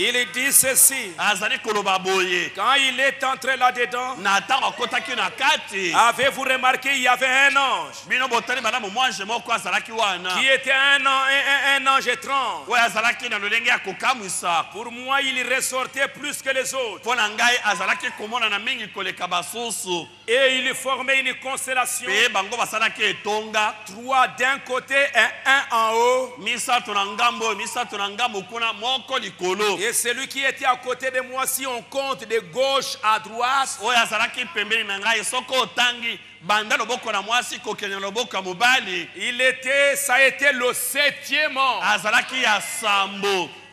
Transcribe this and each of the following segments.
Il dit ceci. Quand il est entré là-dedans, avez-vous remarqué il y avait un ange qui était un ange étrange. Pour moi, il ressortait plus que les autres. Et il formait une constellation. Trois d'un côté et un en haut. Et celui qui était à côté de moi, si on compte de gauche à droite, ça a été le 7e ange.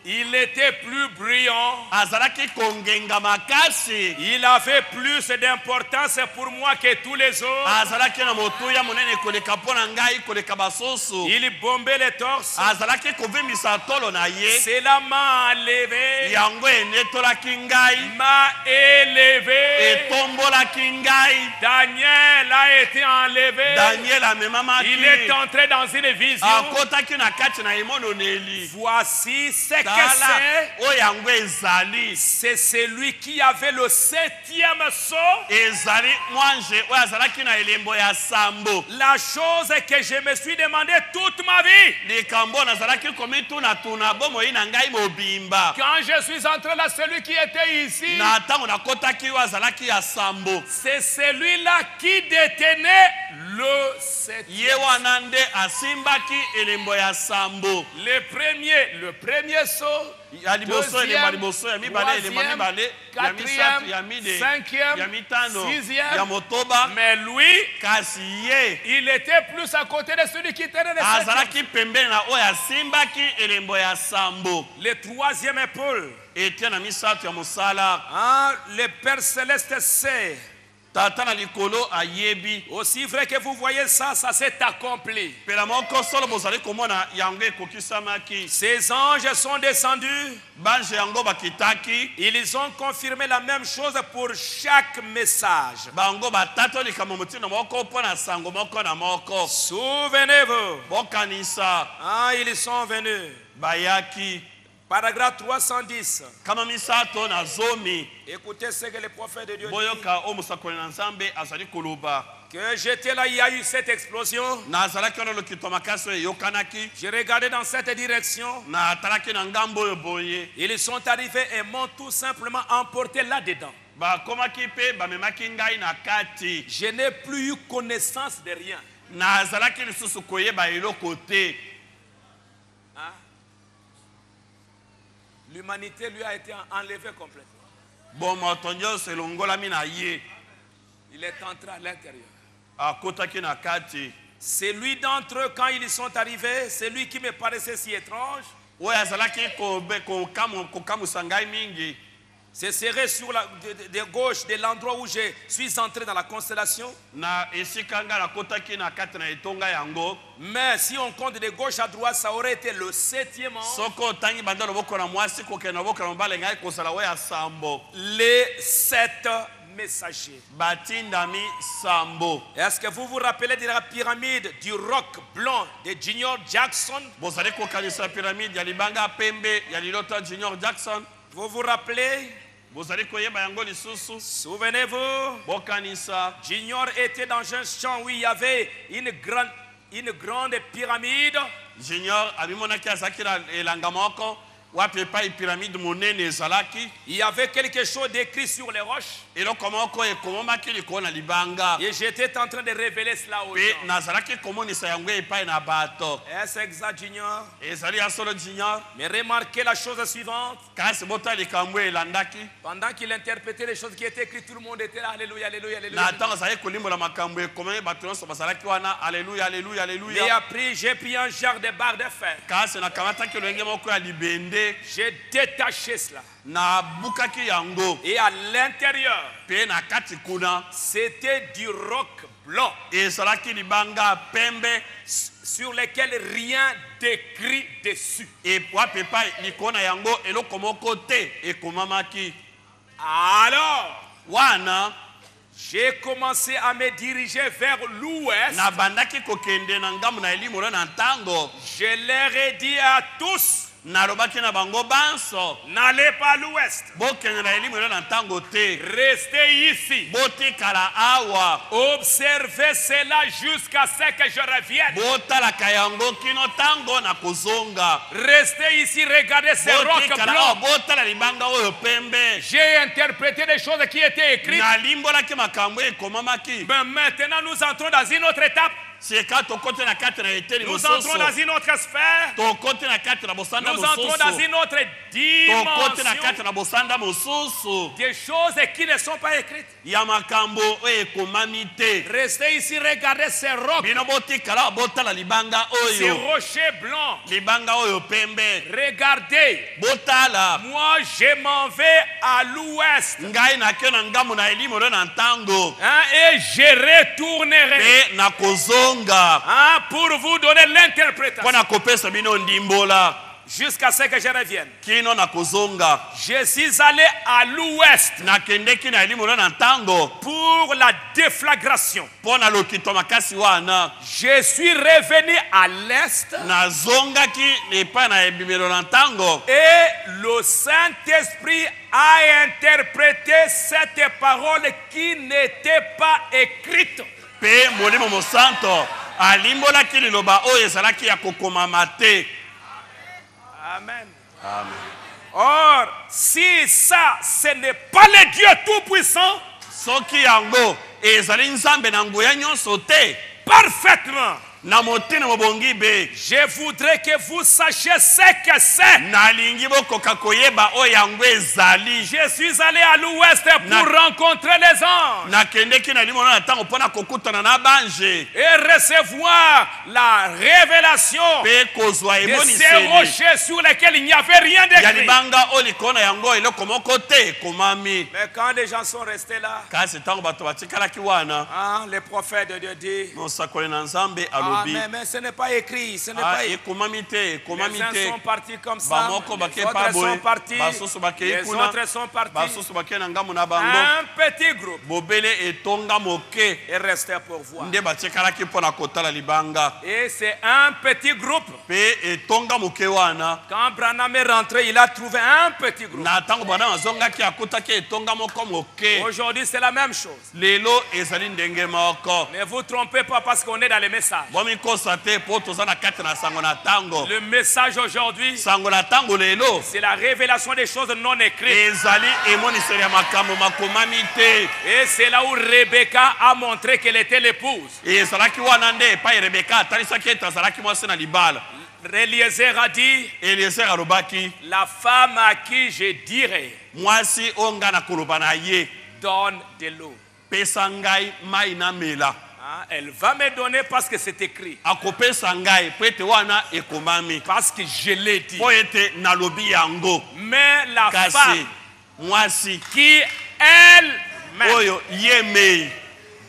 Il était plus brillant. Il avait plus d'importance pour moi que tous les autres. Il bombait les torses. Cela m'a enlevé. M'a élevé. Daniel a été enlevé. Il est entré dans une vision. Voici ce que c'est celui qui avait le 7e sceau. La chose que je me suis demandé toute ma vie. Quand je suis entré là, celui qui était ici, c'est celui-là qui détenait le 7e. Le premier sceau. Deuxième, troisième, quatrième, cinquième, sixième. Mais lui, il était plus à côté de celui qui tenait le septième. Le troisième épaule. Le Père Céleste sait. Aussi vrai que vous voyez ça, ça s'est accompli. Ces anges sont descendus. Ils ont confirmé la même chose pour chaque message. Souvenez-vous. Ils sont venus. Paragraphe 310. Écoutez ce que le prophète de Dieu dit. Que j'étais là, il y a eu cette explosion. J'ai regardé dans cette direction. Ils sont arrivés et m'ont tout simplement emporté là-dedans. Je n'ai plus eu connaissance de rien. L'humanité lui a été enlevée complètement. Il est entré à l'intérieur. Celui d'entre eux, quand ils sont arrivés, celui qui me paraissait si étrange, ce serait sur la de gauche de l'endroit où je suis entré dans la constellation. Mais si on compte de gauche à droite, ça aurait été le 7e ange. Les 7 messagers. Est-ce que vous vous rappelez de la pyramide du roc blanc de Junior Jackson? Vous vous rappelez? Souvenez-vous, Junior était dans un champ où il y avait une grande pyramide. Il y avait quelque chose d'écrit sur les roches. Et j'étais en train de révéler cela aux gens. Est-ce exact, Junior? Mais remarquez la chose suivante. Pendant qu'il interprétait les choses qui étaient écrites, tout le monde était là. Alléluia, alléluia, alléluia. Et après, j'ai pris un genre de barre de fer. J'ai détaché cela. Et à l'intérieur, c'était du roc blanc sur lequel rien d'écrit dessus. Alors, j'ai commencé à me diriger vers l'ouest. Je leur ai dit à tous, nalobaki na bango banso n'allez pas à l'ouest, bokengela elimu elo na ntango te restez ici, botikala awa observez cela jusqu'à ce que je revienne. botalaka yango kino ntango na kozonga Restez ici, regardez ces rocs botikala awa blancs. botala libanga oyo pembe J'ai interprété des choses qui étaient écrites. nalimbolaki makambo ekomamaki Mais maintenant, nous entrons dans une autre étape. seka tokote na kati na eteni Nous entrons dans mosusu une autre sphère. tokote na kati na bosanda Nous entrons dans mosusu une autre tokote na dimension. kati na bosanda mosusu Des choses qui ne sont pas écrites. ya makambo oyo ekomami te Restez ici, regardez ces rocs, bino botikala botala libanga ces oyo rochers blancs. libanga oyo pembe Regardez, botala moi je m'en vais à l'ouest. ngai nakio na ngambo na elimu oyo na ntango Hein, et je retournerai, mpe nakozonga hein, pour vous donner mpo l'interprétation na kopesa bino ndimbola jusqu'à ce que je revienne. kino nakozonga Je suis allé à l'ouest nakendeki na elimu oyo na ntango pour la déflagration. mpo na lokito makasi wana Je suis revenu à l'est nazongaki epai na ebimelo na ntango et le Saint-Esprit a interprété cette parole qui n'était pas écrite. mpe molimo mosanto alimbolaki liloba oyo ezalaki ya kokomama te. Amen. Amen. Or, si ça, ce n'est pas le Dieu Tout-Puissant, soki yango ezali nzambe na nguya nyonso te parfaitement, na motina mobongi be je voudrais que vous sachiez ce que c'est. nalingi bokoka koyeba oyo yango ezali. Je suis allé à l'ouest pour rencontrer les anges nakendeki na limono na ntango mpo na kokutana na bange et recevoir la révélation mpe kozwa de ces emoniseli rochers sur lesquels il n'y avait rien ya d'écrit. libanga oyo likolo na yango eloko moko te ekomami. Mais quand les gens sont restés là, kasi ntango bato batikalaki wana hein, les prophètes de Dieu disent, mosakoli na nzambe ah, alobi mais ce n'est pas écrit, ce n'est pas écrit. ekomami te ekomami Les uns te sont partis comme ça, bamoko les bake autres pa sont boye partis, basusu bakei les kuna autres sont partis. basusu bakei na ngambo na bango Un petit groupe bobele etonga moke est resté pour voir. nde batikalaki mpo na kotala libanga Et c'est un petit groupe. mpe etonga moke wana Quand Branham est rentré, il a trouvé un petit groupe. na ntango bana azongaki akutaki etonga moko moke. Aujourd'hui, c'est la même chose. lelo ezali ndenge moko. Ne vous trompez pas parce qu'on est dans les messages. bomikosa te mpo toza na kati na sango na ntango. Le message aujourd'hui, sango na ntango lelo c'est la révélation des choses non écrites. ezali emoniseli ya makambo makomami te. Et c'est là où Rebecca a montré qu'elle était l'épouse. ezalaki wana nde epai rebeka atalisaki ete azalaki mwasi na libala. Eliezer a dit, eliezer alobaki la femme à qui je dirai, mwasi oyo ngai na koloba na ye donne de l'eau. pesa ngai mai namela. Hein, elle va me donner parce que c'est écrit. akopesa ngai mpo ete wana ekomami Parce que je l'ai dit. mpo ete nalobi yango. Mais la kasi femme mwasi qui, elle-même, oyo ye mei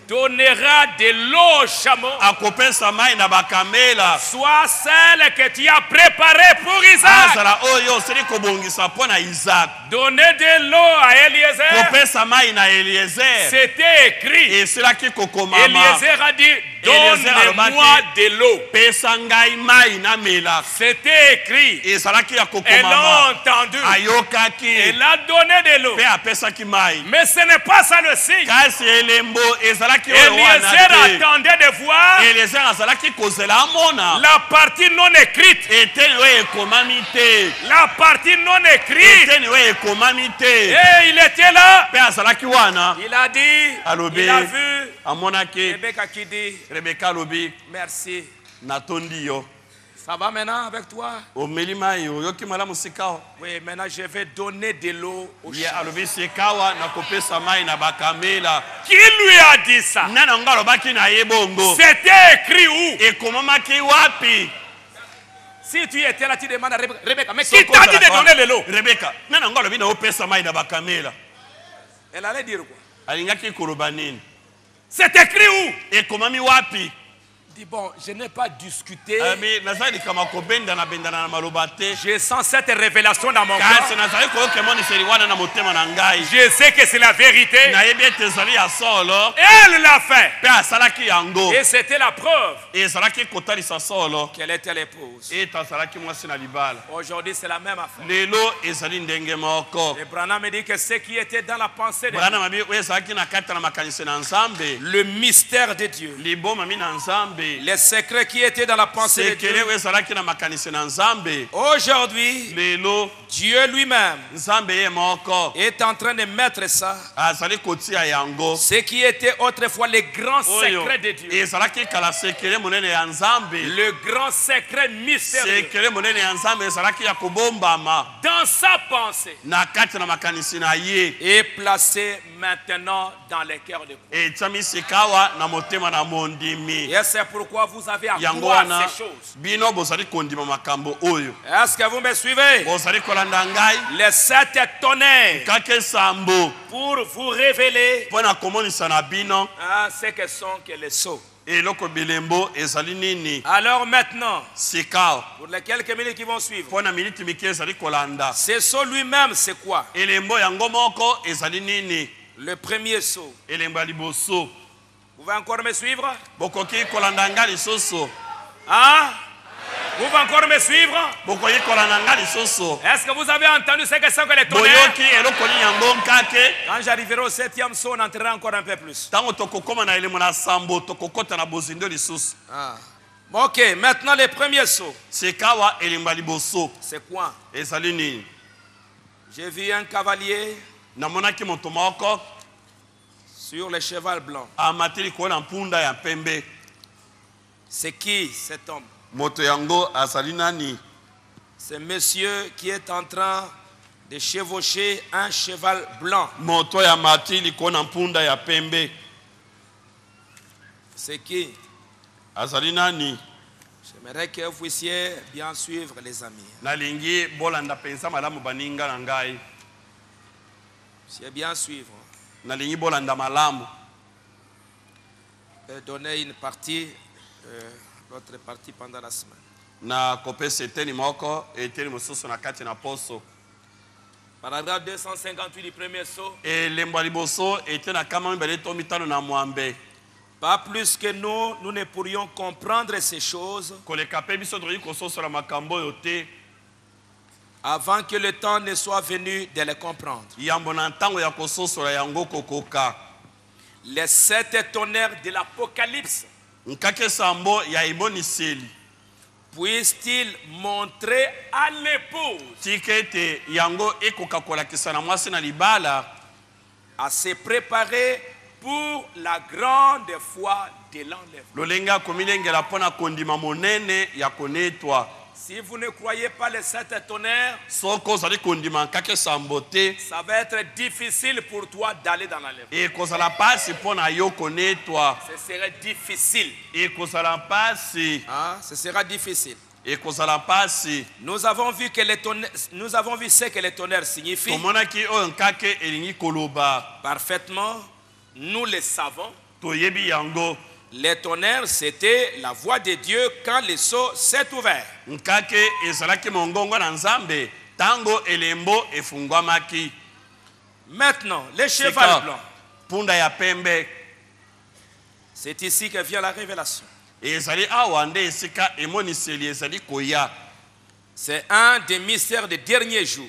donnera de l'eau au chameau, akopesa mai na bakamela soit celle que tu as préparée pour Isaac. azala oyo osili kobongisa mpo na Isaac. Donner de l'eau à Eliezer, kopesa mai na Eliezer c'était écrit. esilaki kokomama. Eliezer a dit, Eliezer donne-moi alobaki, de l'eau. pesa ngai mai namela. C'était écrit. ezalaki ya Elle l'a kokomama. entendu. ayokaki Elle a donné de l'eau. mpe apesaki mai. Mais ce n'est pas ça le signe. kasi elembo ezalaki oyo wana Eliezer te. attendait de voir Eliezer azalaki kozela amona la partie non écrite. eteni oyo ekomami te. La partie non écrite. eteni oyo ekomami te. Et il était là. mpe azalaki wana Il a dit, alobi il a vu amonaki Rebecca qui dit, rebeka alobi merci. natondi yo Ça va maintenant avec toi? omeli mai oyoki malamu sika. Oui, maintenant je vais donner de l'eau au ye champ. alobi sikawa nakopesa mai na bakamela. Qui lui a dit ça? nani yango alobaki na ye bongo. C'était écrit où? ekomamaki wapi. Si tu étais là, tu demandes à Rebecca, mais qui t'a dit de donner de l'eau? rebeka nani yango alobi na opesa mai na bakamela. Elle allait dire quoi? alingaki koloba nini. C'est écrit où? ekomami wapi. dis, bon, je n'ai pas discuté. Je sens cette révélation dans mon cœur. Je sais que c'est la vérité. Elle l'a fait. Et c'était la preuve qu'elle était l'épouse. Aujourd'hui, c'est la même affaire. Et Branham me dit que ce qui était dans la pensée de Dieu, le mystère de Dieu, les secrets qui étaient dans la pensée de Dieu, aujourd'hui, Dieu lui-même est en train de mettre ça, ce qui était autrefois les grands secrets de Dieu, le grand secret mystérieux, dans sa pensée, est placé maintenant dans les cœurs de vous. Et c'est pourquoi vous avez à croire ces choses. Est-ce que vous me suivez? Les 7 tonnerres pour vous révéler ce que sont que les sceaux. Alors maintenant, pour les quelques minutes qui vont suivre, ce sceau lui-même, c'est quoi? Le premier sceau. Vous pouvez encore me suivre? Hein? Vous pouvez encore me suivre? Est-ce que vous avez entendu ce que c'est que les tonnerres? Quand j'arriverai au 7e saut, on entrera encore un peu plus. Ok, maintenant les premiers sauts. C'est quoi? J'ai vu un cavalier sur le cheval blanc. C'est qui cet homme? C'est monsieur qui est en train de chevaucher un cheval blanc. C'est qui? J'aimerais que vous puissiez bien suivre, les amis. C'est bien suivre. Donner une partie, l'autre partie pendant la semaine. Paragraphe 258 du premier saut. Pas plus que nous ne pourrions comprendre ces choses avant que le temps ne soit venu de les comprendre. Les 7 tonnerres de l'Apocalypse puissent-ils montrer à l'épouse à se préparer pour la grande foi de l'enlèvement. Si vous ne croyez pas les 7 tonnerres, ça va être difficile pour toi d'aller dans l'enlèvement. Ce serait difficile. Ce sera difficile. Nous avons vu que nous avons vu ce que les tonnerres signifient. Parfaitement, nous le savons. Les tonnerres, c'était la voix de Dieu quand le sceau s'est ouvert. Maintenant, les chevaux blancs. C'est ici que vient la révélation. C'est un des mystères des derniers jours.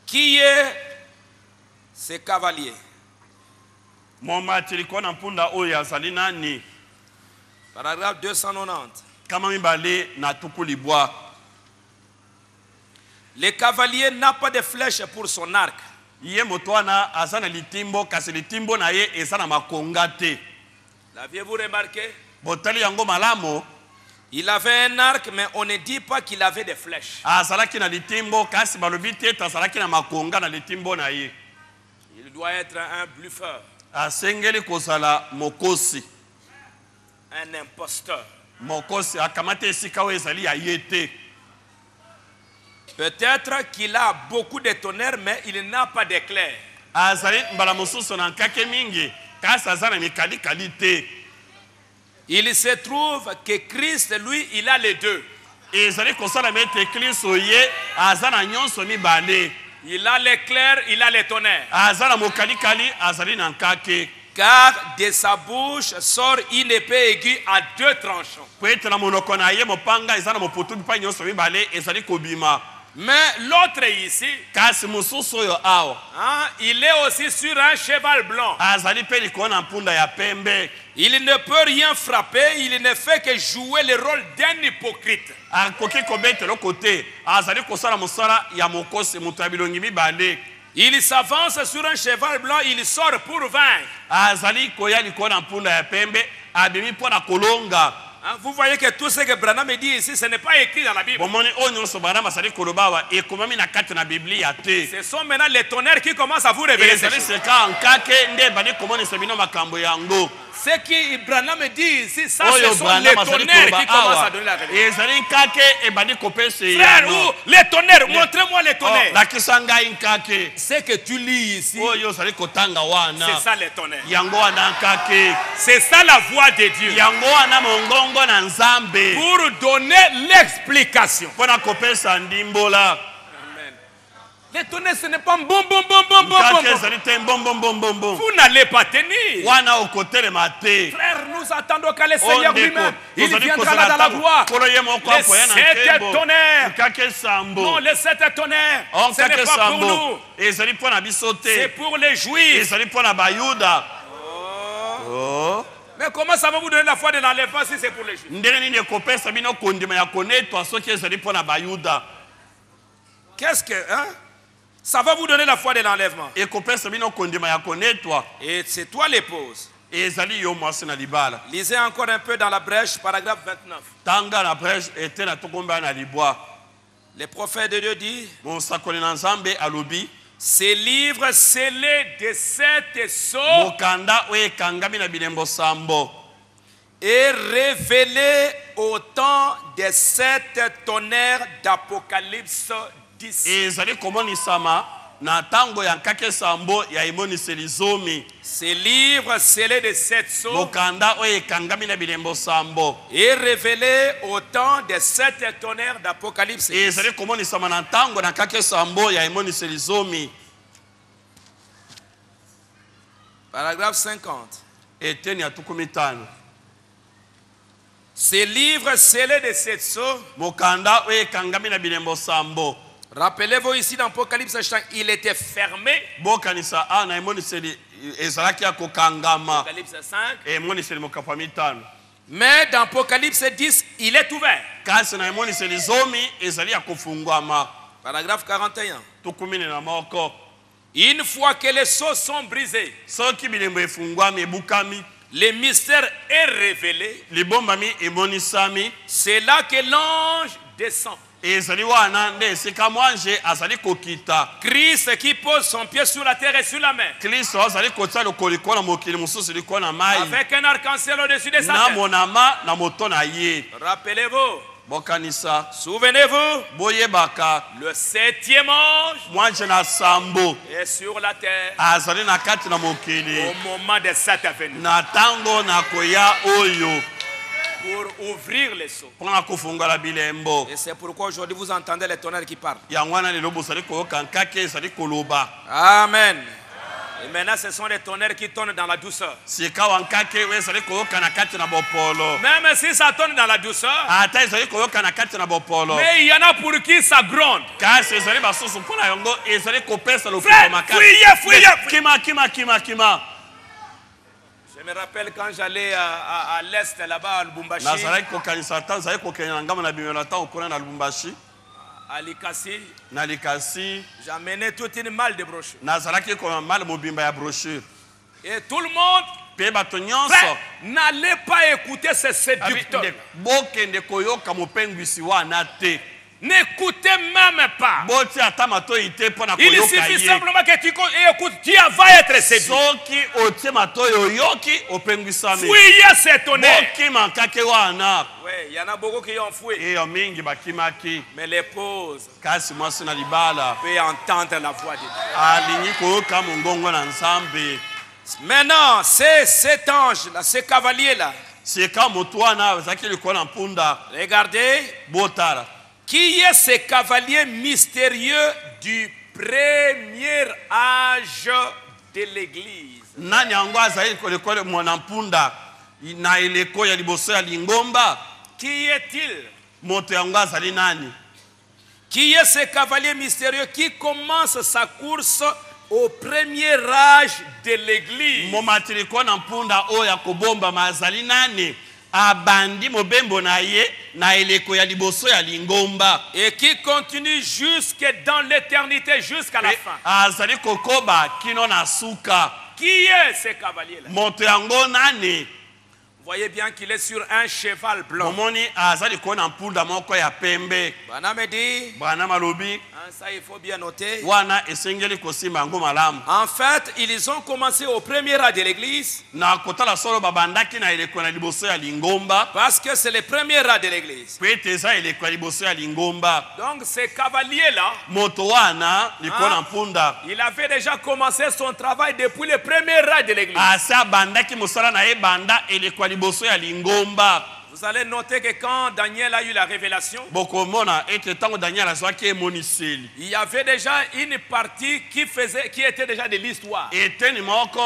Qui est ce cavalier? Paragraphe 290. Le cavalier n'a pas de flèche pour son arc. L'aviez-vous remarqué? Il avait un arc, mais on ne dit pas qu'il avait des flèches. Il doit être un bluffeur. Un imposteur. Peut-être qu'il a beaucoup de tonnerre, mais il n'a pas d'éclair. Il se trouve que Christ, lui, il a les deux. Il a l'éclair, il a les tonnerres. Car de sa bouche sort une épée aiguë à 2 tranchants. Mais l'autre ici, il est aussi sur un cheval blanc. Il ne peut rien frapper, il ne fait que jouer le rôle d'un hypocrite. Il s'avance sur un cheval blanc, il sort pour vaincre. Vous voyez que tout ce que Branham dit ici, ce n'est pas écrit dans la Bible. Ce sont maintenant les tonnerres qui commencent à vous révéler. Ce que Branham dit ici, ça, ce sont les tonnerres qui commencent à donner la révélation. Frère, où les tonnerres? Montrez-moi les tonnerres. Ce que tu lis ici, c'est ça les tonnerres. C'est ça la voix de Dieu. Pour donner l'explication. Les tonnerres, ce n'est pas bon. Vous n'allez pas tenir. Frère, nous attendons qu'à le Seigneur lui-même, il viendra là dans la gloire. Les 7 tonnerres. Non, les 7 tonnerres, ce n'est pas pour nous. C'est pour les Juifs. Mais comment ça va vous donner la foi de l'enlèvement si c'est pour les Juifs? Qu'est-ce que... Hein? Ça va vous donner la foi de l'enlèvement. Et c'est toi l'épouse. Lisez encore un peu dans la brèche, paragraphe 29. Le prophète de Dieu dit, ces livres scellés de 7 sceaux et révélés au temps des 7 tonnerres d'Apocalypse 10. Ces livres scellés de 7 sceaux et révélés au temps des 7 tonnerres d'Apocalypse 10. Paragraphe 50. Ces livres scellés de 7 sceaux. Rappelez-vous ici dans Apocalypse 5, il était fermé. Apocalypse 5. Mais dans Apocalypse 10, il est ouvert. Paragraphe 41. Une fois que les sceaux sont brisés, le mystère est révélé. C'est là que l'ange descend. Christ qui pose son pied sur la terre et sur la mer. Avec un arc-en-ciel au-dessus de sa tête. Rappelez-vous. Souvenez-vous, le 7e ange est sur la terre au moment des 7 événements pour ouvrir les sceaux. Et c'est pourquoi aujourd'hui vous entendez les tonnerres qui parlent. Amen. Et maintenant, ce sont les tonnerres qui tournent dans la douceur. Même si ça tourne dans la douceur, mais il y en a pour qui ça gronde. Frère, fuyez. Je me rappelle quand j'allais à l'est, là-bas, à Lubumbashi. À Likasi, j'amenais toute une malle de brochures. Et tout le monde n'allait pas écouter ces séducteurs. N'écoutez même pas. Boti atamato ite pona Il koyoka suffit ye. simplement que tu écoutes. Tu vas être séduit. Soki otie mato yoyoki opengwisami. Fuyez cet honneur. Boki mankake wana. Oui, il y en a beaucoup qui ont fouillé. Eyo mingi bakimaki. Mais les pauvres Kasi mwasi na libala. peuvent entendre la voix de Dieu. Alingi koyoka mongongo na nzambe. Maintenant, c'est cet ange-là, ce cavalier-là. C'est quand moutouana zaki likona mpunda. Regardez. Botara. Qui est ce cavalier mystérieux du premier âge de l'église? Nani yango azali kolekole mwana mpunda na eleko ya liboso ya lingomba? Qui est-il? Moto yango azali nani? Qui est ce cavalier mystérieux qui commence sa course au premier âge de l'église? Momatiri kona mpunda oya kobomba mazali nani? Abandi mobembo na ye na eleko ya liboso ya lingomba. Et qui continue jusque dans l'éternité, jusqu'à la fin. Azali kokoba kino na suka. Qui est ce cavalier-là? Moto yango nani? Vous voyez bien qu'il est sur un cheval blanc. Momoni azali kona mpunda moko ya pembe. Bana me dit, Bana malobi. ça il faut bien noter. Wana esengeli kosimba yango malamu. En fait, ils ont commencé au premier âge de l'église. Na kotala solo babandaki na eleko na liboso ya lingomba. Parce que c'est le premier âge de l'église. Peteza eleko ya liboso ya lingomba. Donc ce cavalier-là, Moto wana likona mpunda. il avait déjà commencé son travail depuis le premier âge de l'église. Asa bandaki mosala na ye banda eleko ya liboso ya lingomba. Vous allez noter que quand Daniel a eu la révélation, Bokomona ete tango Daniel azwaki emoniseli. il y avait déjà une partie qui était déjà de l'histoire. Eteni moko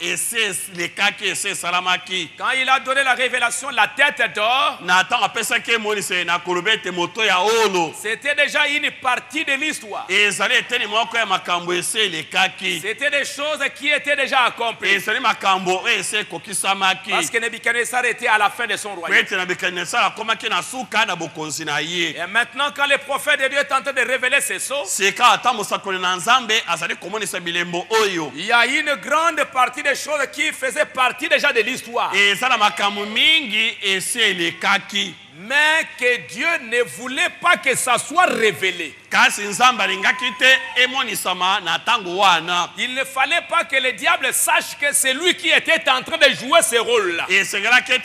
ese lekaki ese salamaki. Quand il a donné la révélation, la tête d'or, Na tango apesaki emoniseli na kolobete moto ya olo. c'était déjà une partie de l'histoire. Ezali eteni moko ya makambo ese lekaki. C'était des choses qui étaient déjà accomplies. Ezali makambo ese kokisamaki. Parce que Nebuchadnezzar était à la fin de son royaume. Pete na Nebuchadnezzar akomaki na suka na bokonzi na ye. Et maintenant, quand le prophète de Dieu est en train de révéler ces choses, Seka ata mosakoli na nzambe azali komonisa bilembo oyo. il y a une grande partie des choses qui faisaient partie déjà de l'histoire. Eza na makambo mingi ese elekaki. Mais que Dieu ne voulait pas que ça soit révélé. Kasi nzambe alingaki te emonisama na tango wana. Il ne fallait pas que le diable sache que c'est lui qui était en train de jouer ce rôle-là. Esengelaki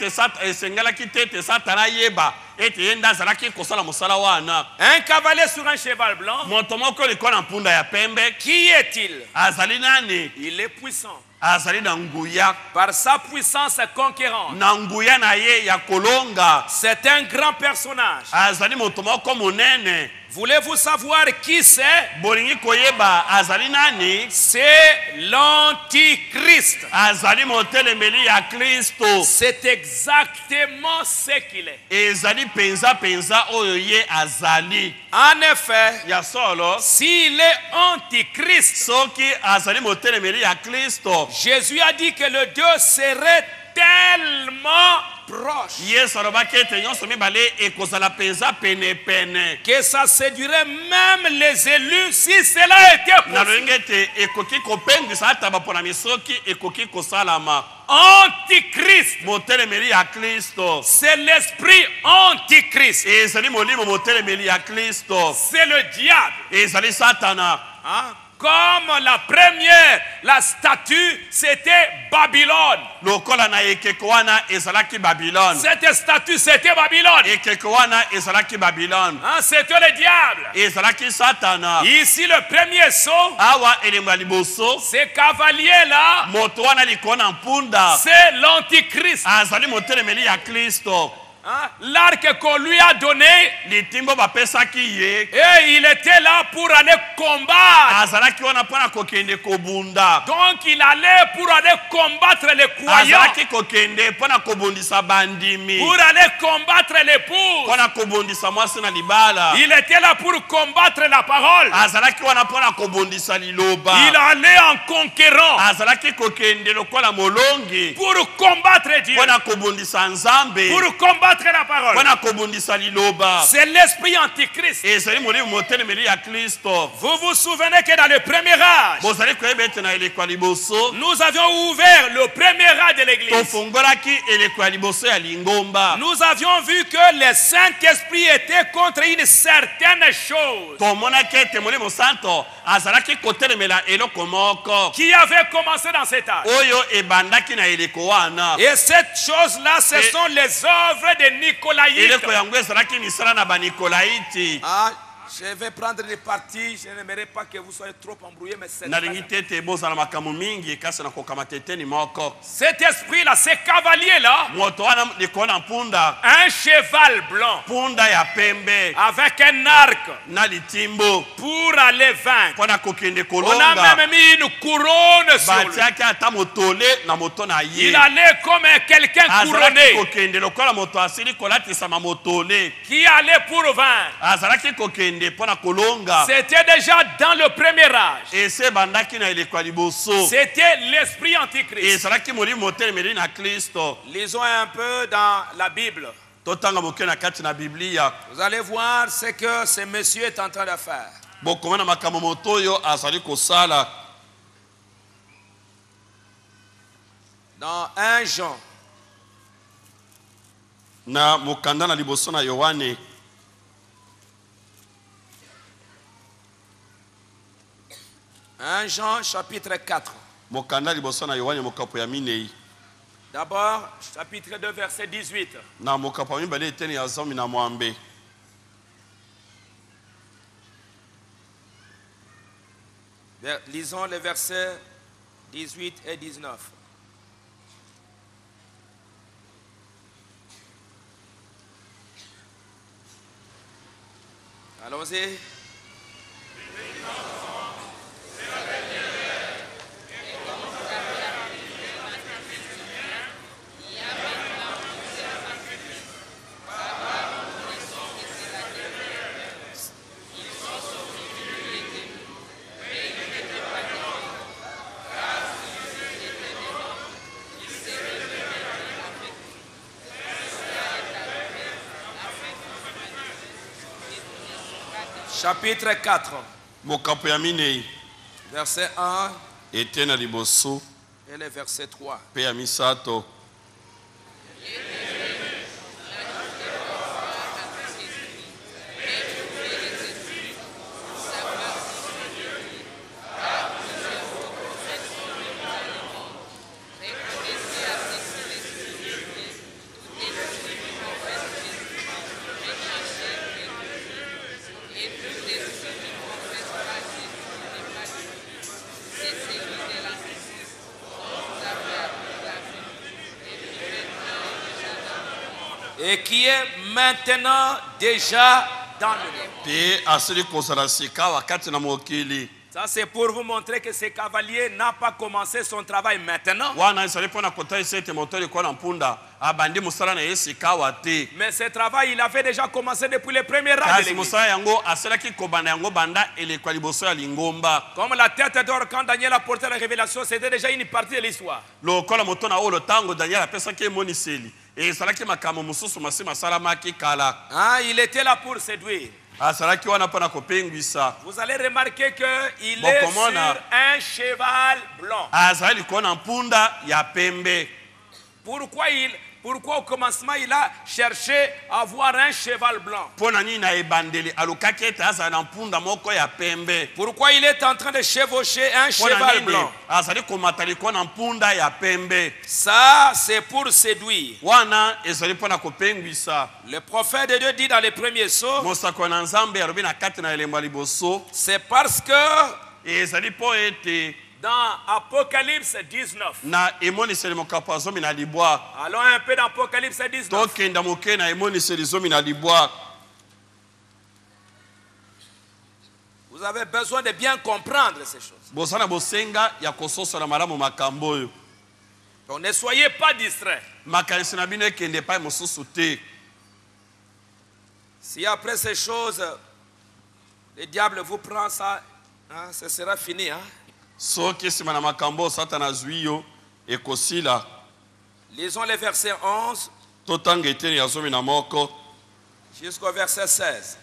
te te satana yeba ete ye nde azalaki kosala mosala wana. Un cavalier sur un cheval blanc. Moto moko likolo na mpunda ya pembe. Qui est-il? Azali nani? Il est puissant. Azali na nguya. Par sa puissance conquérante. Na nguya na ye ya kolonga. C'est un grand personnage. Azali moto moko monene. Voulez-vous savoir qui c'est? Bolingi koyeba azali nani? C'est l'Antichrist. Azali motelemeli ya Kristo. C'est exactement ce qu'il est. Ezali penza oyo ye azali. En effet, Ya solo. s'il est Antichrist, Soki azali motelemeli ya Kristo. Jésus a dit que le Dieu serait tellement proche Yesu alobaki ete nyonso mibale ekozala penza pene. que ça séduirait même les élus si cela était possible. Nalolingi ete ekoki kopengwisa ata bapona misoki ekoki kosalama. Antichrist, Motelemeli ya Kristo. c'est l'esprit Antichrist. Ezali molimo motelemeli ya Kristo. C'est le diable. Ezali Satana. Hein? Comme la statue, c'était Babylone. Lokola na ekeko wana ezalaki Babylone. Cette statue, c'était Babylone. Ekeko wana ezalaki Babylone. Hein, c'était le diable. Ezalaki Satana. Ici, le premier saut, Awa elemba liboso. ce cavalier-là, Moto wana likona mpunda. c'est l'Antichrist. Azali motelemeli ya Kristo. Hein? L'arc qu'on lui a donné, Litimbo bapesaki ye. et il était là pour aller combattre. Azalaki wana pona kokende kobunda. Donc il allait pour aller combattre les croyants, Azalaki kokende pona kobundisa bandimi. pour aller combattre l'épouse. Pona kobundisa mwasi na libala. Il était là pour combattre la parole. Azalaki wana pona kobundisa liloba. Il allait en conquérant Azalaki kokende lokola molongi. pour combattre Dieu, Pona kobundisa nzambe. pour combattre combattre la parole. C'est l'esprit antichrist. Vous vous souvenez que dans le premier âge, nous avions ouvert le premier âge de l'église. Nous avions vu que le Saint-Esprit était contre une certaine chose qui avait commencé dans cet âge. Et cette chose-là, ce sont les œuvres de Nicolaïtes. Je vais prendre des parties, je n'aimerais pas que vous soyez trop embrouillés, mais cet esprit-là, ce cavalier-là, un cheval blanc, avec un arc, pour aller vaincre. On a même mis une couronne sur lui. Il allait comme quelqu'un couronné, qui allait pour vaincre. C'était déjà dans le premier âge. C'était l'esprit antichrist. Lisons un peu dans la Bible. Vous allez voir ce que ce monsieur est en train de faire. Dans 1 Jean. Na mokanda na liboso na Yohane. 1 Jean chapitre 4. D'abord, chapitre 2, verset 18. Lisons les versets 18 et 19. Allons-y. Chapitre 4. Verset 1. Et le verset 3. Et qui est maintenant déjà dans le monde. Ça c'est pour vous montrer que ce cavalier n'a pas commencé son travail maintenant. Mais ce travail il avait déjà commencé depuis le premier âge de l'église. Comme la tête d'or quand Daniel a porté la révélation, c'était déjà une partie de l'histoire. Ah, il était là pour séduire. Vous allez remarquer qu'il est sur un cheval blanc. Pourquoi au commencement il a cherché à avoir un cheval blanc? Pourquoi il est en train de chevaucher un cheval blanc? Ça c'est pour séduire. Le prophète de Dieu dit dans les premiers psaumes, c'est parce que dans Apocalypse 19. Allons un peu dans Apocalypse 19. Vous avez besoin de bien comprendre ces choses. Donc ne soyez pas distraits. Si après ces choses, le diable vous prend ça, hein, ce sera fini. Hein? Lisons les versets 11 Jusqu'au verset 16.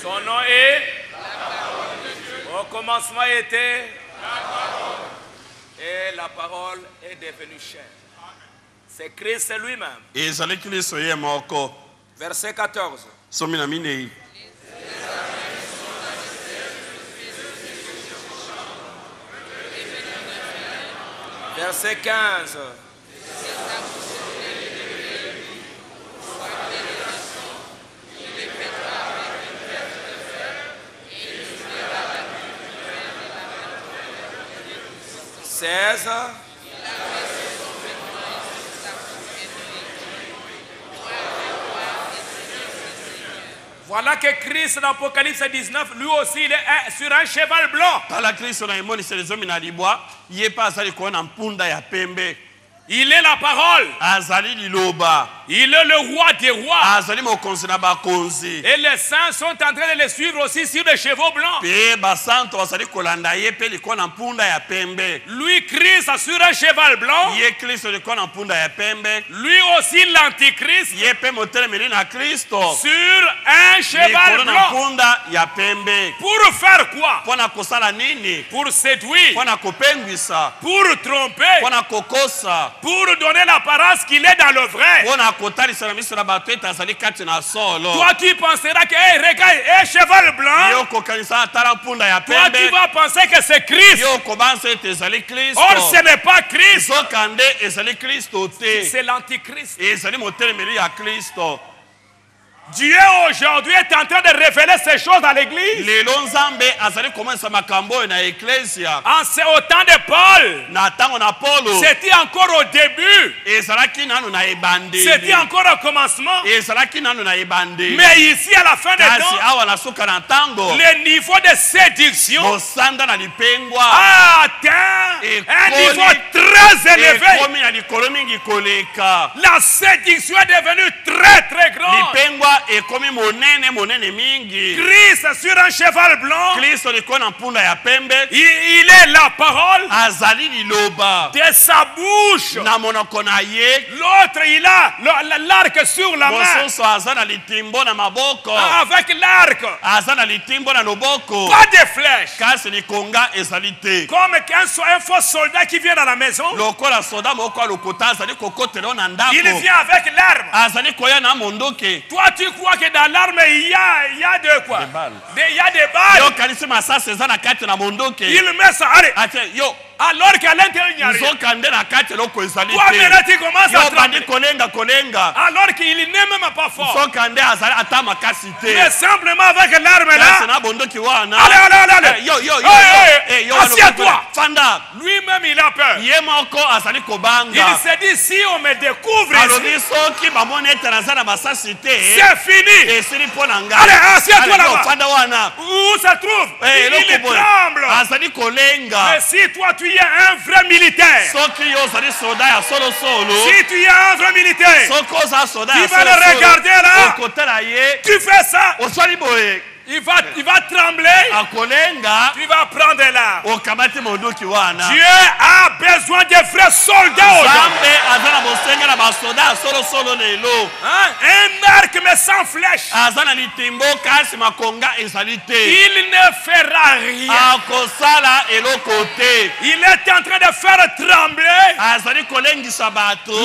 Son nom est au commencement était et la parole est devenue chair. C'est Christ lui-même. Verset 14. Verset 15. Voilà que Christ dans Apocalypse 19, lui aussi il est sur un cheval blanc. Il est la parole. Il est le roi des rois. Et les saints sont en train de le suivre aussi sur les chevaux blancs. Lui, Christ, sur un cheval blanc. Lui aussi, l'antichrist. Sur un cheval blanc. Pour faire quoi? Pour séduire. Pour tromper. Pour donner l'apparence qu'il est dans le vrai. Toi tu penseras que regarde, un cheval blanc. Toi tu vas penser que c'est Christ. Or ce n'est pas Christ. C'est l'antichrist. Dieu aujourd'hui est en train de révéler ces choses à l'église. Au temps de Paul, c'était encore au début. C'était encore au commencement. Mais ici à la fin des temps, le niveau de séduction a atteint un niveau très élevé. La séduction est devenue très très grande. Christ sur un cheval blanc. Il est la parole de sa bouche. L'autre il a l'arc sur la main. Avec l'arc. Pas de flèche. Comme un faux soldat qui vient dans la maison. Il vient avec l'arme. Toi tu crois que dans l'arme il y a de quoi? Il y a des balles. Il met ça. Allez. Alors qu'à l'intérieur il n'y a rien. Toi maintenant tu commences à trembler. Alors qu'il n'est même pas fort. Mais simplement avec l'arme là. Allez. Assieds-toi. Lui-même il a peur. Il se dit si on me découvre ici, c'est fini. Allez, assieds-toi là-bas. Où ça trouve? Il tremble. Mais si toi tu es un vrai militaire, si tu es un vrai militaire, tu vas le regarder là, tu fais ça, il va trembler, tu vas prendre là. Dieu a besoin de vrais soldats aujourd'hui. Un arc mais sans flèche. Il ne fera rien. Il est en train de faire trembler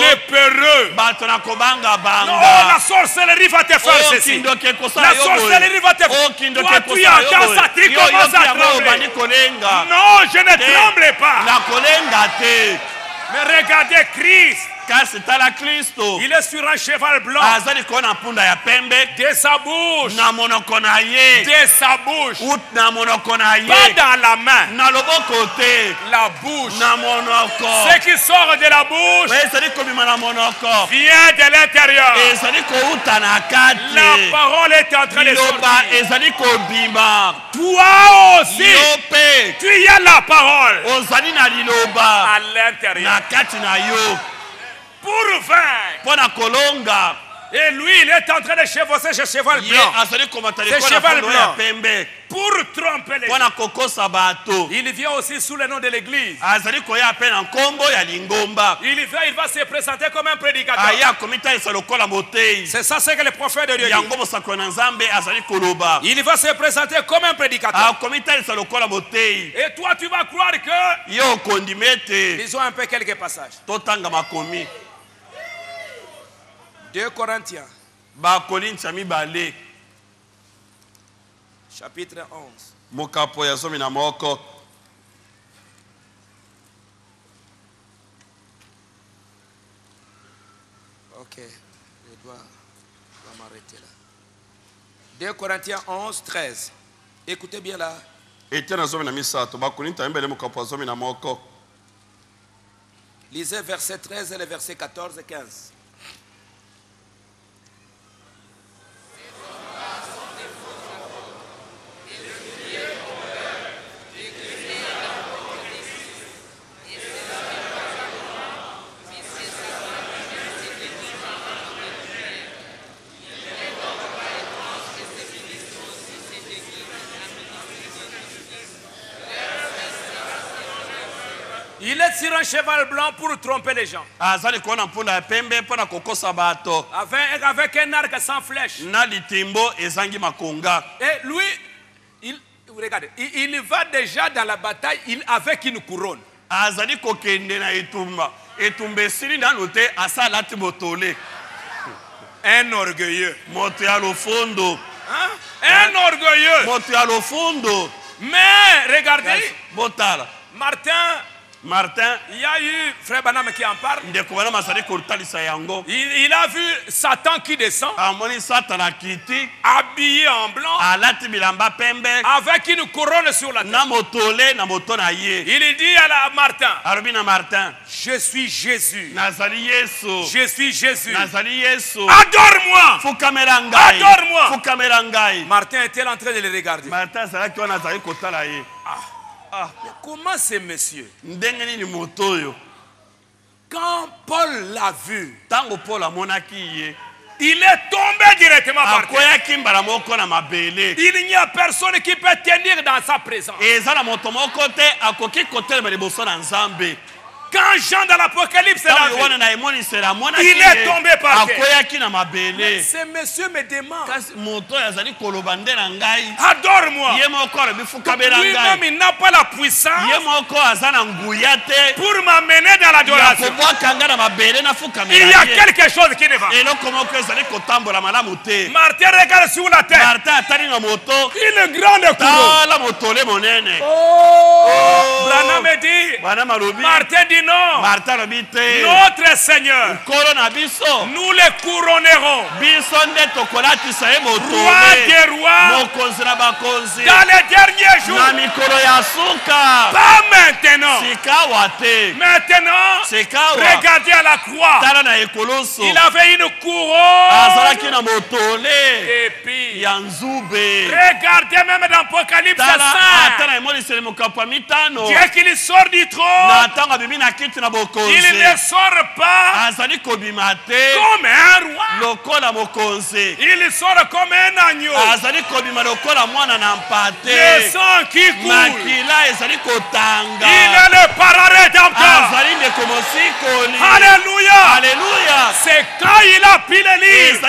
les peureux. Non, la sorcellerie va te faire ceci. La sorcellerie va te faire. Toi tu entends ça, tu commences à trembler. Non, je ne tremble pas. Mais regardez Christ. Il est sur un cheval blanc. De sa bouche. De sa bouche. Pas dans la main. La bouche. Ce qui sort de la bouche vient de l'intérieur. La parole est en train de sortir. Toi aussi, tu y as la parole à l'intérieur. Pour vaincre. Et lui, il est en train de chevaucher ce cheval blanc. Ce cheval blanc. Pour tromper les gens. Il vient aussi sous le nom de l'église. Il va se présenter comme un prédicateur. C'est ça ce que le prophète de Dieu dit. Il va se présenter comme un prédicateur. Et toi, tu vas croire que ils ont un peu quelques passages. 2 Corinthiens. Chapitre 11. Ok, je dois m'arrêter là. 2 Corinthiens 11, 13. Écoutez bien là. Lisez verset 13 et les versets 14 et 15. Il est sur un cheval blanc pour tromper les gens. Avec un arc sans flèche. Et lui, regardez, il va déjà dans la bataille avec une couronne. Un orgueilleux. Hein? Un orgueilleux. Mais regardez, Martin, il y a eu frère Banam qui en parle. Il a vu Satan qui descend, habillé en blanc, avec une couronne sur la tête. Il dit à Martin, je suis Jésus. Je suis Jésus. Adore-moi. Adore-moi. Martin était en train de le regarder. Mais comment c'est monsieur? Quand Paul l'a vu, il est tombé directement par terre. Il n'y a personne qui peut tenir dans sa présence. Quand Jean dans l'Apocalypse l'a vu, il est tombé par terre. Mais ce monsieur me demande, adore-moi. Lui-même, il n'a pas la puissance pour m'amener dans l'adoration. Il y a quelque chose qui ne va. Martin regarde sur la tête. Une grande couronne. Oh, Branham dit, Martin dit non. Notre Seigneur, nous le couronnerons. Roi des rois, dans les derniers jours. Pas maintenant. Maintenant, regardez à la croix. Il avait une couronne. Et puis, regardez même dans l'Apocalypse 5. Dieu qu'il sort du trône. Il ne sort pas comme un roi. Il sort comme un agneau. Le sang qui coule. Il a le paradis rédempteur. Alléluia. C'est quand il a pris le livre.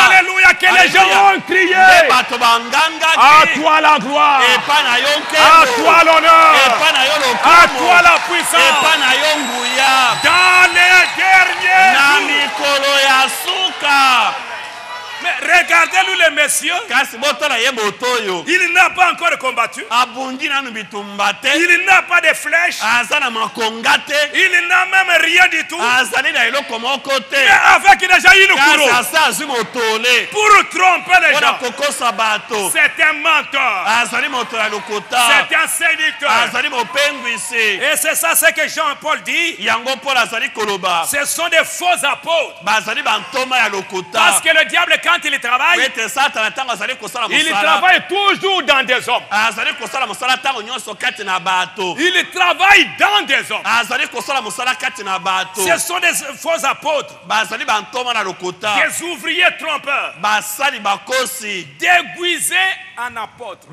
Alléluia, que les gens ont crié. À toi la gloire. À toi l'honneur. À toi la puissance. Dans les derniers jours. Mais Regardez-nous les messieurs. Il n'a pas encore combattu. Il n'a pas de flèches. Il n'a même rien du tout. Mais avec déjà une couronne. Pour tromper les gens. C'est un menteur. C'est un séducteur. Et c'est ça ce que Jean-Paul dit. Ce sont des faux apôtres. Parce que le diable, quand il travaille, il travaille toujours dans des hommes. Il travaille dans des hommes. Ce sont des faux apôtres. Des ouvriers trompeurs. Déguisés en apôtres.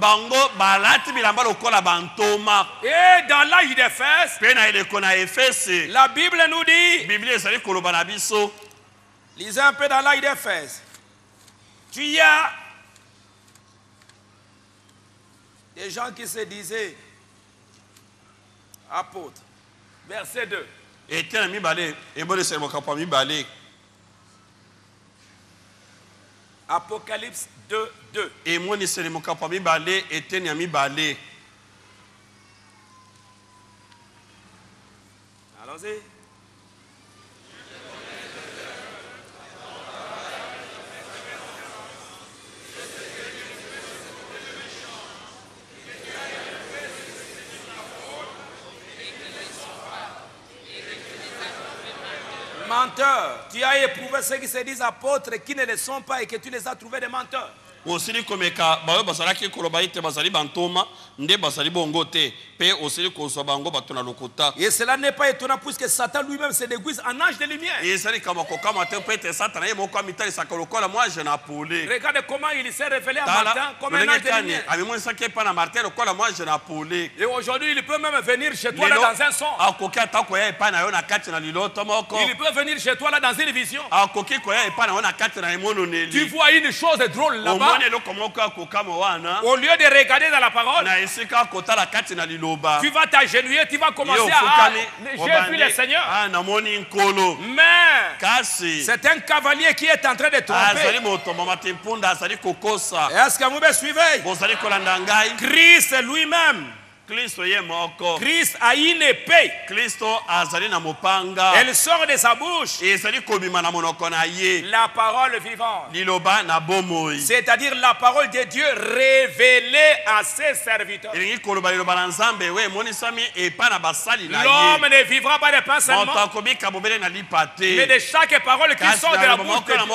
Et dans l'âge d'Éphèse, la Bible nous dit, lisez un peu dans l'âge d'Éphèse, tu as des gens qui se disaient apôtres. Verset 2. Apocalypse 2, 2. Allons-y. Menteur, tu as éprouvé ceux qui se disent apôtres et qui ne le sont pas et que tu les as trouvés des menteurs. Et cela n'est pas étonnant puisque Satan lui-même se déguise en ange de lumière. Regardez comment il s'est révélé à Martin comme un ange de lumière. Et aujourd'hui il peut même venir chez toi là dans un son. Il peut venir chez toi là dans une vision. Tu vois une chose drôle là-bas. Au lieu de regarder dans la parole, tu vas t'agenouiller, tu vas commencer à j'ai vu le Seigneur. Mais c'est un cavalier qui est en train de tromper. Est-ce que vous me suivez? Christ lui-même. Christ a une épée. Elle sort de sa bouche. La parole vivante. C'est-à-dire la parole de Dieu révélée à ses serviteurs. L'homme ne vivra pas de pain seulement, mais de chaque parole qui sort de la bouche de Dieu.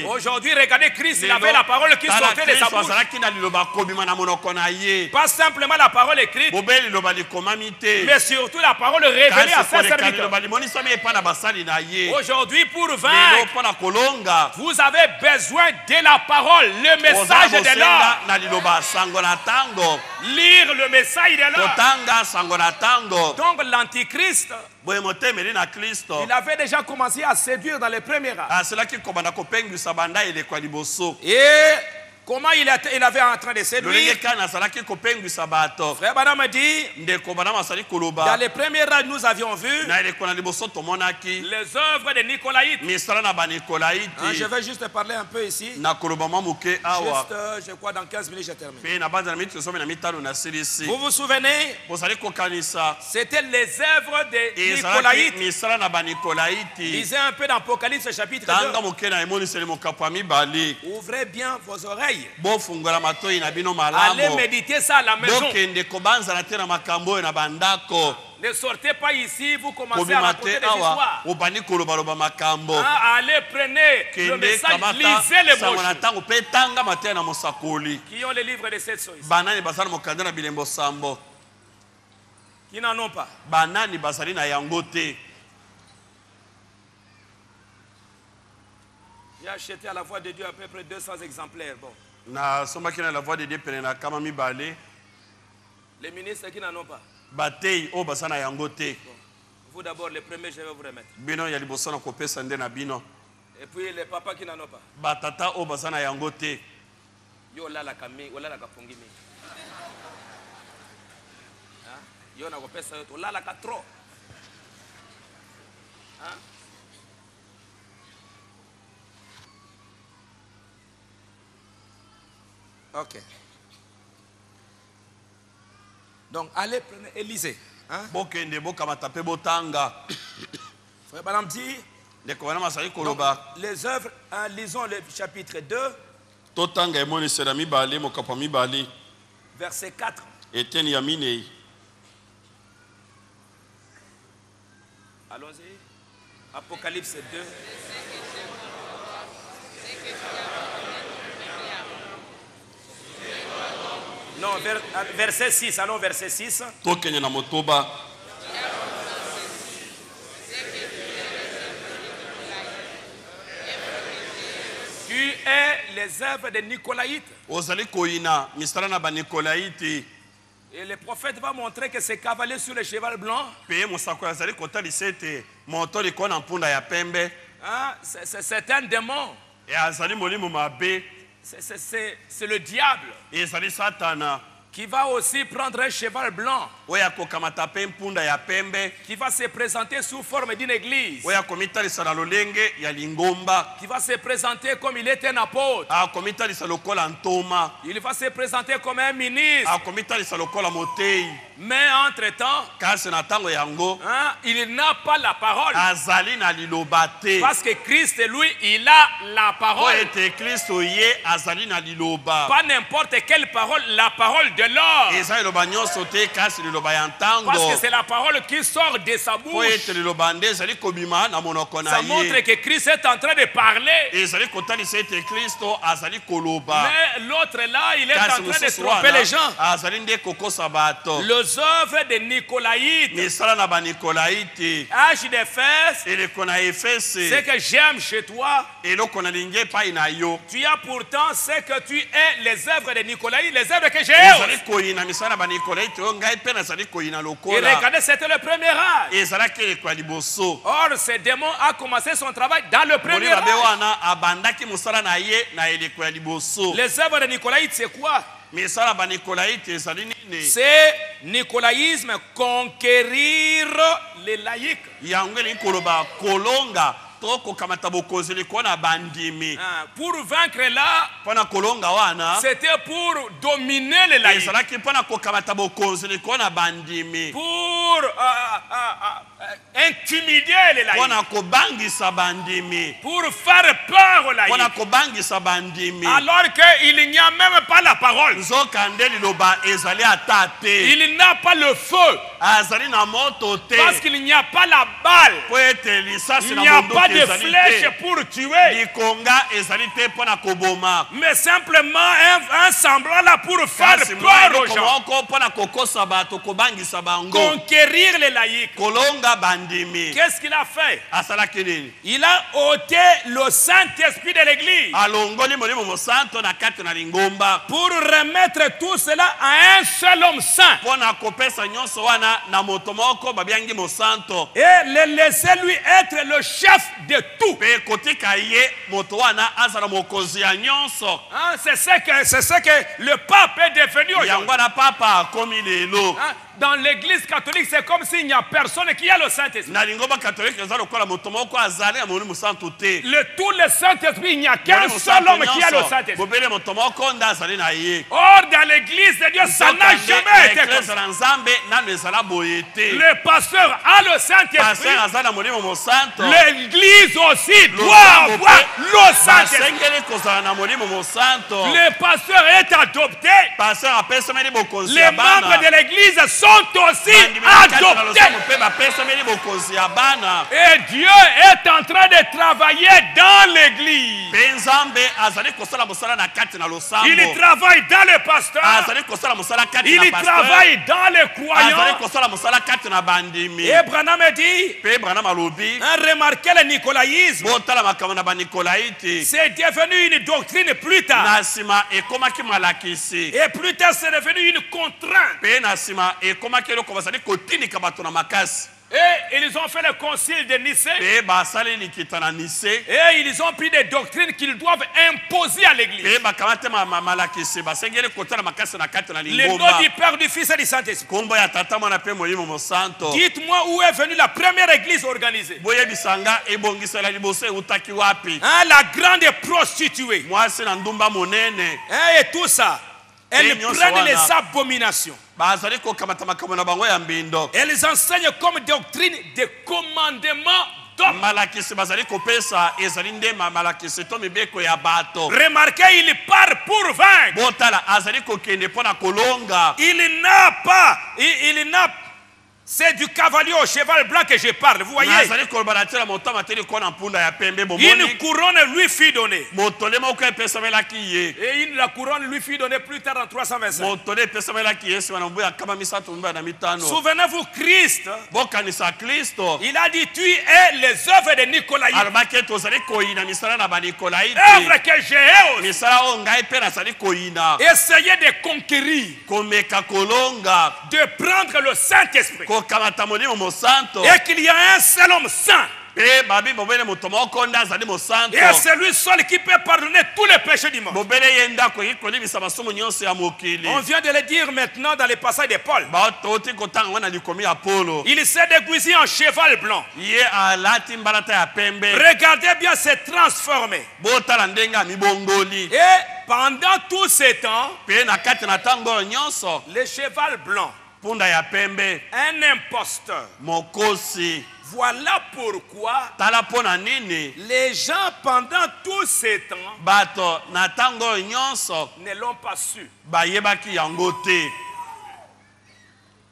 Aujourd'hui, regardez Christ, il avait la parole qui sortait de sa bouche. Pas simplement la parole écrite, mais surtout la parole révélée à ses serviteurs. Aujourd'hui, pour vaincre, vous avez besoin de la parole, le message de l'homme. Lire le message de l'homme. Donc l'antichrist, il avait déjà commencé à séduire dans les premiers âges. Et comment il avait en train de séduire? Frère Branham me dit, dans les premiers âges, nous avions vu les œuvres des Nicolaïtes. Je vais juste parler un peu ici. Juste, je crois, dans 15 minutes, je termine. Vous vous souvenez? C'était les œuvres des Nicolaïtes. Lisez un peu dans Apocalypse chapitre 2. Ouvrez bien vos oreilles. Allez méditer ça à la maison. Ne sortez pas ici, vous commencez à raconter des histoires. Allez, prenez le message, lisez les mots. Qui ont les livres de cette chose? Qui n'en ont pas. J'ai acheté à la voix de Dieu à peu près 200 exemplaires. Bon. La voix de Dieu. Les ministres qui n'en ont pas. Bon. Vous d'abord, les premiers, je vais vous remettre. Et puis les papas qui n'en ont pas. Yo la kami, yo la kapungi mi. Yo na kopesa yo, la ka trop. Ok. Donc, allez, prenez Élysée. Hein? Donc, les œuvres, lisons le chapitre 2. Verset 4. Allons-y. Apocalypse 2. Non, verset 6. Allons, verset 6. Tu es les œuvres des Nicolaïtes. Et le prophète va montrer que ces cavaliers sur le cheval blanc, hein, c'est un démon. C'est le diable qui va aussi prendre un cheval blanc, qui va se présenter sous forme d'une église, qui va se présenter comme il est un apôtre, il va se présenter comme un ministre. Mais entre-temps, hein, il n'a pas la parole. Parce que Christ, lui, il a la parole. Pas n'importe quelle parole, la parole de l'homme. Parce que c'est la parole qui sort de sa bouche. Ça montre que Christ est en train de parler. Mais l'autre là, il est en train de tromper les gens. Les œuvres de Nicolaïtes, H d'Éphèse, c'est que j'aime chez toi. Tu as pourtant ce que tu es, les œuvres de Nicolaïtes, les œuvres que j'ai. Et regardez, c'était le premier âge. Or, ce démon a commencé son travail dans le premier âge. Les œuvres de Nicolaïtes, c'est quoi? C'est nicolaïsme, conquérir les laïcs. Pour vaincre là, c'était pour dominer les laïcs. Pour intimider les laïcs. Pour faire peur aux laïcs. Alors qu'il n'y a même pas la parole. Il n'a pas le feu. Parce qu'il n'y a pas la balle. Il n'y a pas de flèche pour tuer. Mais simplement un semblant là pour faire peur aux gens. Conquérir les laïcs. Qu'est-ce qu'il a fait? Il a ôté le Saint-Esprit de l'Église pour remettre tout cela à un seul homme saint et le laisser lui être le chef de tout. C'est ce que le pape est devenu aujourd'hui. Dans l'église catholique, c'est comme s'il n'y a personne qui a le Saint-Esprit. Tout le Saint-Esprit, il n'y a qu'un seul homme qui a le Saint-Esprit. Or, dans l'église de Dieu, ça n'a jamais été comme ça. Le pasteur a le Saint-Esprit. L'église aussi doit avoir le Saint-Esprit. Le pasteur est adopté. Les membres de l'église sont aussi adoptés. Et Dieu est en train de travailler dans l'église. Il travaille dans le pasteur. Il travaille dans les croyants. Et Branham dit, remarquez le nicolaïsme, c'est devenu une doctrine plus tard. Et plus tard, c'est devenu une contrainte. Et ils ont fait le concile de Nicée. Et ils ont pris des doctrines qu'ils doivent imposer à l'église. Le nom du Père, du Fils et du Saint-Esprit. Dites-moi où est venue la première église organisée. La grande prostituée. Et tout ça. Elles prennent les abominations. Elles enseignent comme doctrine des commandements d'hommes. Remarquez, il part pour vaincre. Il n'a pas. C'est du cavalier au cheval blanc que je parle, vous voyez. Une couronne lui fut donnée. Et la couronne lui fut donnée plus tard en 325. Souvenez-vous, Christ, il a dit, tu es les œuvres de Nicolaï. Œuvres que j'ai aussi. Essayez de conquérir. De prendre le Saint-Esprit. Et qu'il y a un seul homme saint. Et celui seul qui peut pardonner tous les péchés du monde. On vient de le dire maintenant dans les passages de Paul. Il s'est déguisé en cheval blanc. Regardez bien, s'est transformé. Et pendant tout ce temps, le cheval blanc, un imposteur. Voilà pourquoi les gens pendant tout ce temps ne l'ont pas su.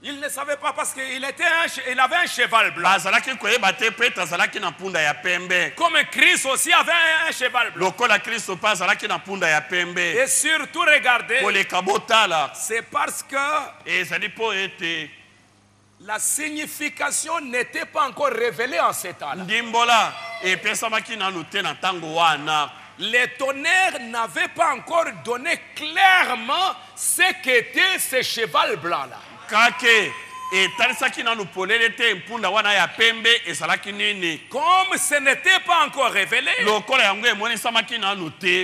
Il ne savait pas parce qu'il avait un cheval blanc. Comme Christ aussi avait un cheval blanc. Et surtout, regardez, c'est parce que la signification n'était pas encore révélée en cet temps-là. Les tonnerres n'avaient pas encore donné clairement ce qu'était ce cheval blanc-là. Comme ce n'était pas encore révélé,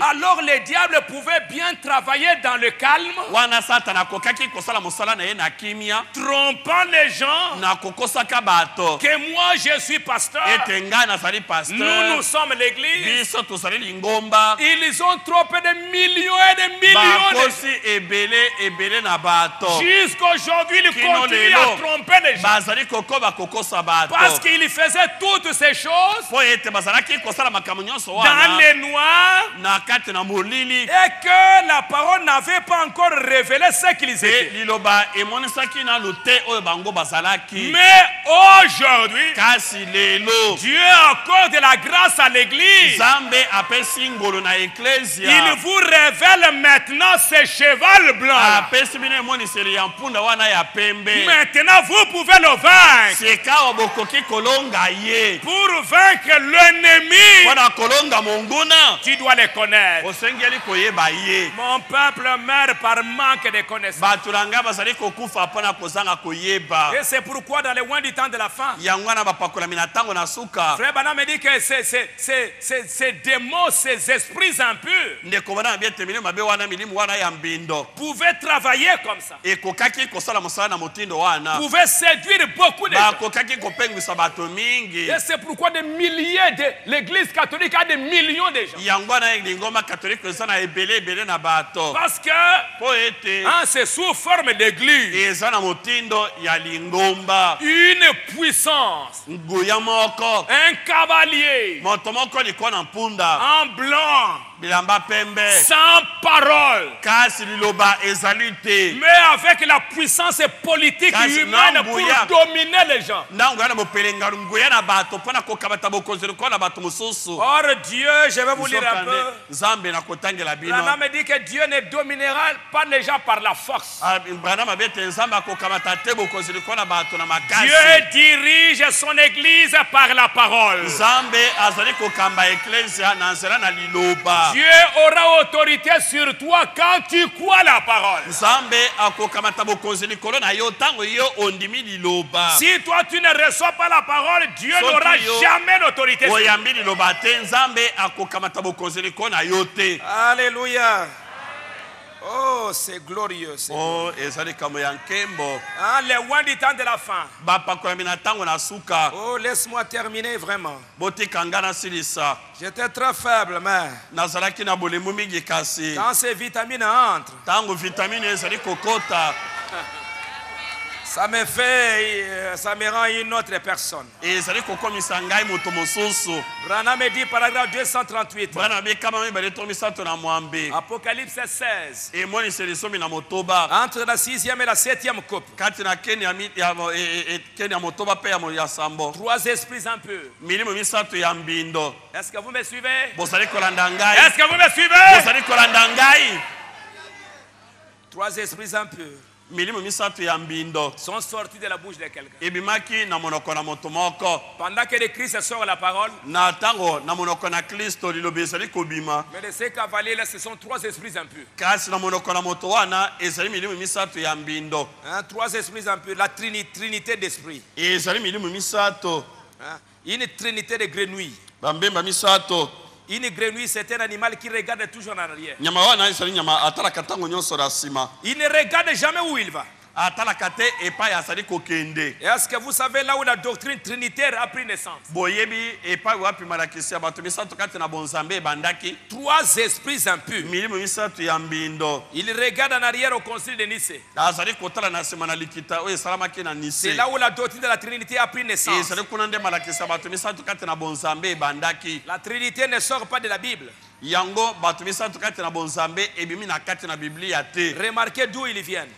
alors les diables pouvaient bien travailler dans le calme, trompant les gens que moi je suis pasteur, nous sommes l'église. Ils ont trompé des millions et des millions jusqu'aujourd'hui. Ils continuent à tromper les gens parce qu'il faisait toutes ces choses dans les noirs et que la parole n'avait pas encore révélé ce qu'ils étaient. Mais aujourd'hui, Dieu accorde la grâce à l'église. Il vous révèle maintenant ce cheval blanc. Maintenant, vous pouvez le vaincre. Pour vaincre l'ennemi, tu dois le connaître. Mon peuple meurt par manque de connaissance. Et c'est pourquoi dans le loin du temps de la fin, Frère Branham me dit que ces démons, ces esprits impurs pouvaient travailler comme ça. Pouvaient séduire beaucoup de gens. Et c'est pourquoi des milliers de l'église catholique a des millions de gens. Parce que c'est sous forme d'église. Une puissance. Un cavalier. En blanc. Sans parole. Mais avec la puissance politique humaine pour dominer les gens. Or Dieu, je vais vous lire un peu. Branham me dit que Dieu ne dominera pas les gens par la force. Dieu dirige son église par la parole. Dieu aura autorité sur toi quand tu crois la parole. Si toi tu ne reçois pas la parole, Dieu n'aura jamais d'autorité. Alléluia. Oh, c'est glorieux. Oh, les loin du temps de la fin. Oh, laisse-moi terminer vraiment. J'étais très faible, mais quand ces vitamines entrent, ça me fait, ça me rend une autre personne. Branham me dit paragraphe 238. Apocalypse 16. Entre la 6e et la 7e coupe. 3 esprits un peu. Est-ce que vous me suivez? Est-ce que vous me suivez? 3 esprits un peu sont sortis de la bouche de quelqu'un. Pendant que le Christ sort la parole, mais de ces cavaliers là, ce sont 3 esprits impurs. 3 esprits impurs, la trinité d'esprits. Une trinité de grenouilles. Une grenouille, c'est un animal qui regarde toujours en arrière. Il ne regarde jamais où il va. Est-ce que vous savez là où la doctrine trinitaire a pris naissance? 3 esprits impurs. Ils regardent en arrière au concile de Nicée. C'est là où la doctrine de la Trinité a pris naissance. La Trinité ne sort pas de la Bible. Remarquez d'où ils viennent.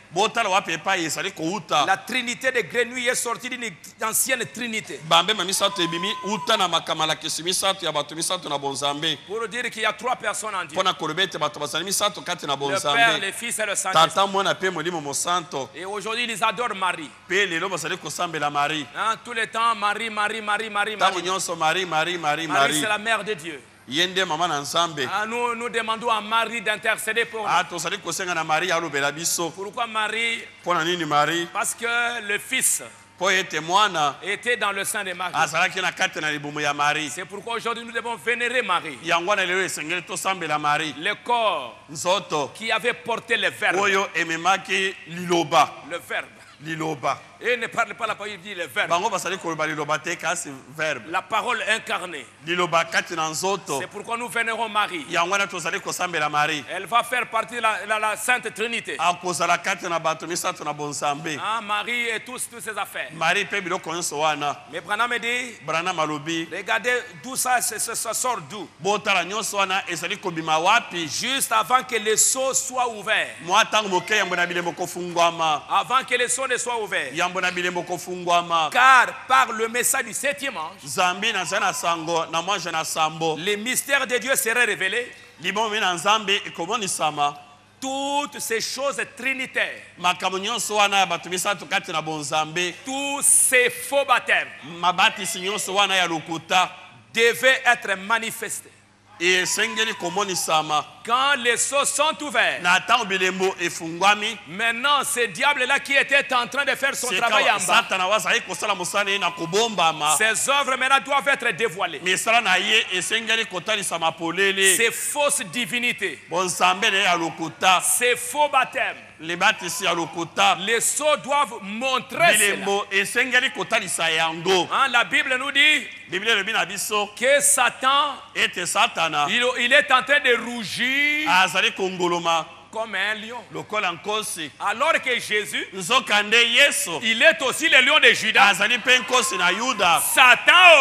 La trinité de grenouilles est sortie d'une ancienne trinité. Pour dire qu'il y a 3 personnes en Dieu. Le Père, le Fils et le Saint-Esprit. Et aujourd'hui ils adorent Marie. Tout le temps Marie. Marie, c'est la mère de Dieu. Nous demandons à Marie d'intercéder pour nous. Pourquoi Marie? Parce que le Fils était dans le sein de Marie. C'est pourquoi aujourd'hui nous devons vénérer Marie. Le corps qui avait porté le Verbe. Le Verbe. Et ne parle pas la parole, il dit le Verbe. La parole incarnée. C'est pourquoi nous vénérons Marie. Elle va faire partie de la Sainte Trinité. Marie et toutes ses affaires. Mais Branham me dit, regardez d'où ça sort d'où. Juste avant que les seaux soient ouverts. Avant que les seaux ne soient ouverts. Car par le message du 7e ange, les mystères de Dieu seraient révélés. Toutes ces choses trinitaires, tous ces faux baptêmes devaient être manifestés. Quand les seaux sont ouverts, maintenant ce diable-là qui était en train de faire son travail en bas, ses œuvres maintenant doivent être dévoilées. Ces fausses divinités, ces faux baptêmes, les sceaux doivent montrer cela. La Bible nous dit que Satan, il est en train de rougir comme un lion. Alors que Jésus, il est aussi le lion de Judas. Satan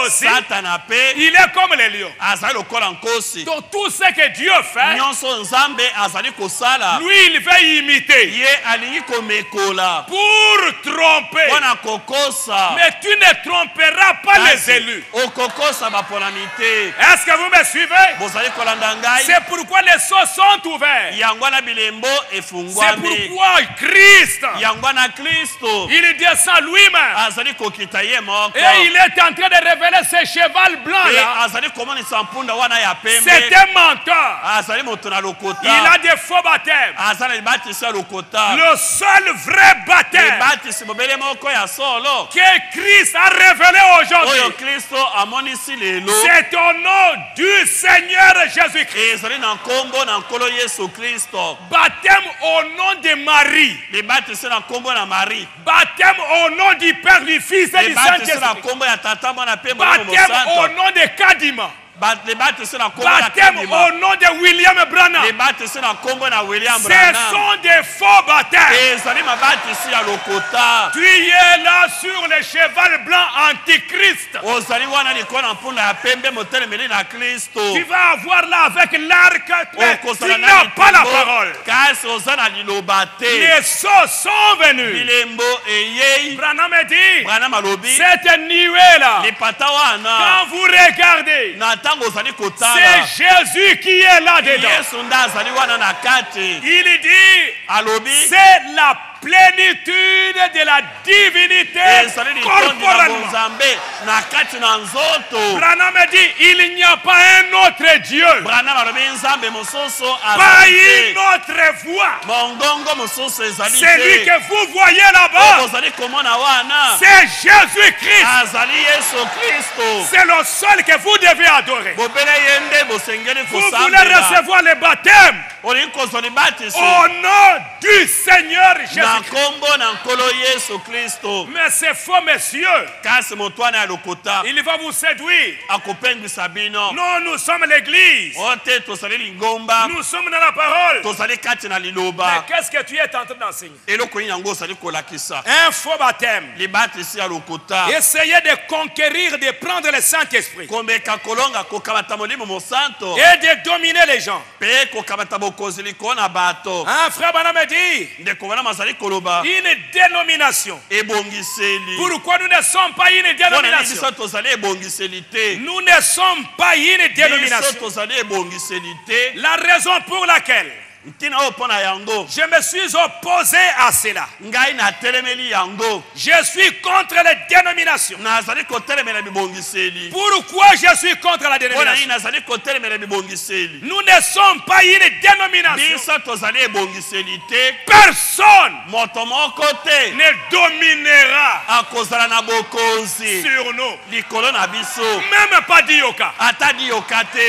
aussi, il est comme le lion. Donc tout ce que Dieu fait, lui il veut imiter pour tromper. Mais tu ne tromperas pas les élus. Est-ce que vous me suivez? C'est pourquoi les sceaux sont ouverts. C'est pourquoi Christ, il descend lui-même. Et il est en train de révéler ce cheval blanc là. C'est un menteur. Il a des faux baptêmes. Le seul vrai baptême que Christ a révélé aujourd'hui, c'est au nom du Seigneur Jésus-Christ. Baptême au nom de Marie. Baptême au nom du Père, du Fils et du Saint-Esprit. Baptême au nom de Kadima. Baptême au nom de William Branham. Ce sont des faux baptêmes. Tu es là sur le cheval blanc antichrist. Tu vas avoir là avec l'arc, mais tu n'as pas la parole. Les sots sont venus. Branham a dit, cette nuée là, quand vous regardez, c'est Jésus qui est là dedans. Il dit, c'est la plénitude de la divinité corporellement. Branham a dit, il n'y a pas un autre Dieu, pas une autre voix. Celui que vous voyez là-bas, c'est Jésus-Christ. C'est le seul que vous devez adorer. Vous voulez recevoir le baptême au nom du Seigneur Jésus. Mais ces faux messieurs, il va vous séduire. Non, nous sommes l'église. Nous sommes dans la parole. Mais qu'est-ce que tu es en train d'enseigner? Un faux baptême. Essayez de conquérir, de prendre le Saint-Esprit et de dominer les gens. Un frère Branham dit, une dénomination. Pourquoi nous ne sommes pas une dénomination? Nous ne sommes pas une dénomination. La raison pour laquelle je me suis opposé à cela. Je suis contre les dénominations. Pourquoi je suis contre la dénomination? Nous ne sommes pas une dénomination. Personne ne dominera sur nous. Même pas Dioka.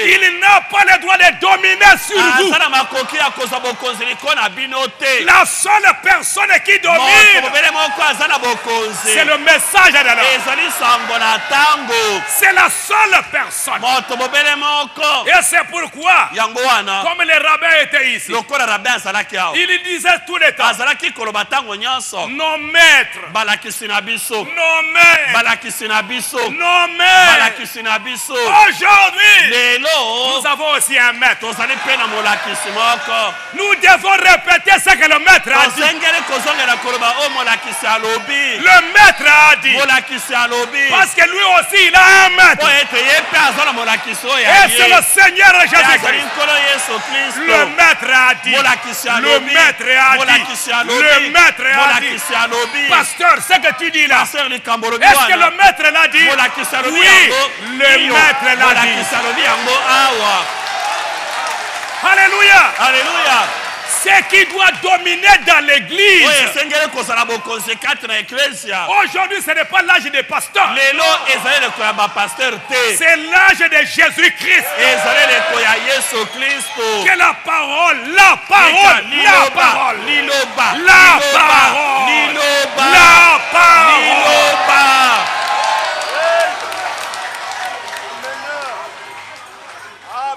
Il n'a pas le droit de dominer sur vous. La seule personne qui domine, c'est le message de l'homme. C'est la seule personne. Et c'est pourquoi, comme les rabbins étaient ici, ils disaient tout le temps, nos maîtres, nos mères, aujourd'hui, nous avons aussi un maître. Nous devons répéter ce que le maître a dit. Le maître a dit. Parce que lui aussi il a un maître. Et c'est le Seigneur Jésus-Christ. Le maître a dit. Le maître a dit. Le maître a dit. Pasteur, ce que tu dis là, est-ce que le maître l'a dit? Oui, le maître l'a dit. Alléluia. Alléluia. Ce qui doit dominer dans l'église. Aujourd'hui, ce n'est pas l'âge des pasteurs. C'est l'âge de Jésus-Christ. Que la parole, la parole, la parole, la parole, la parole.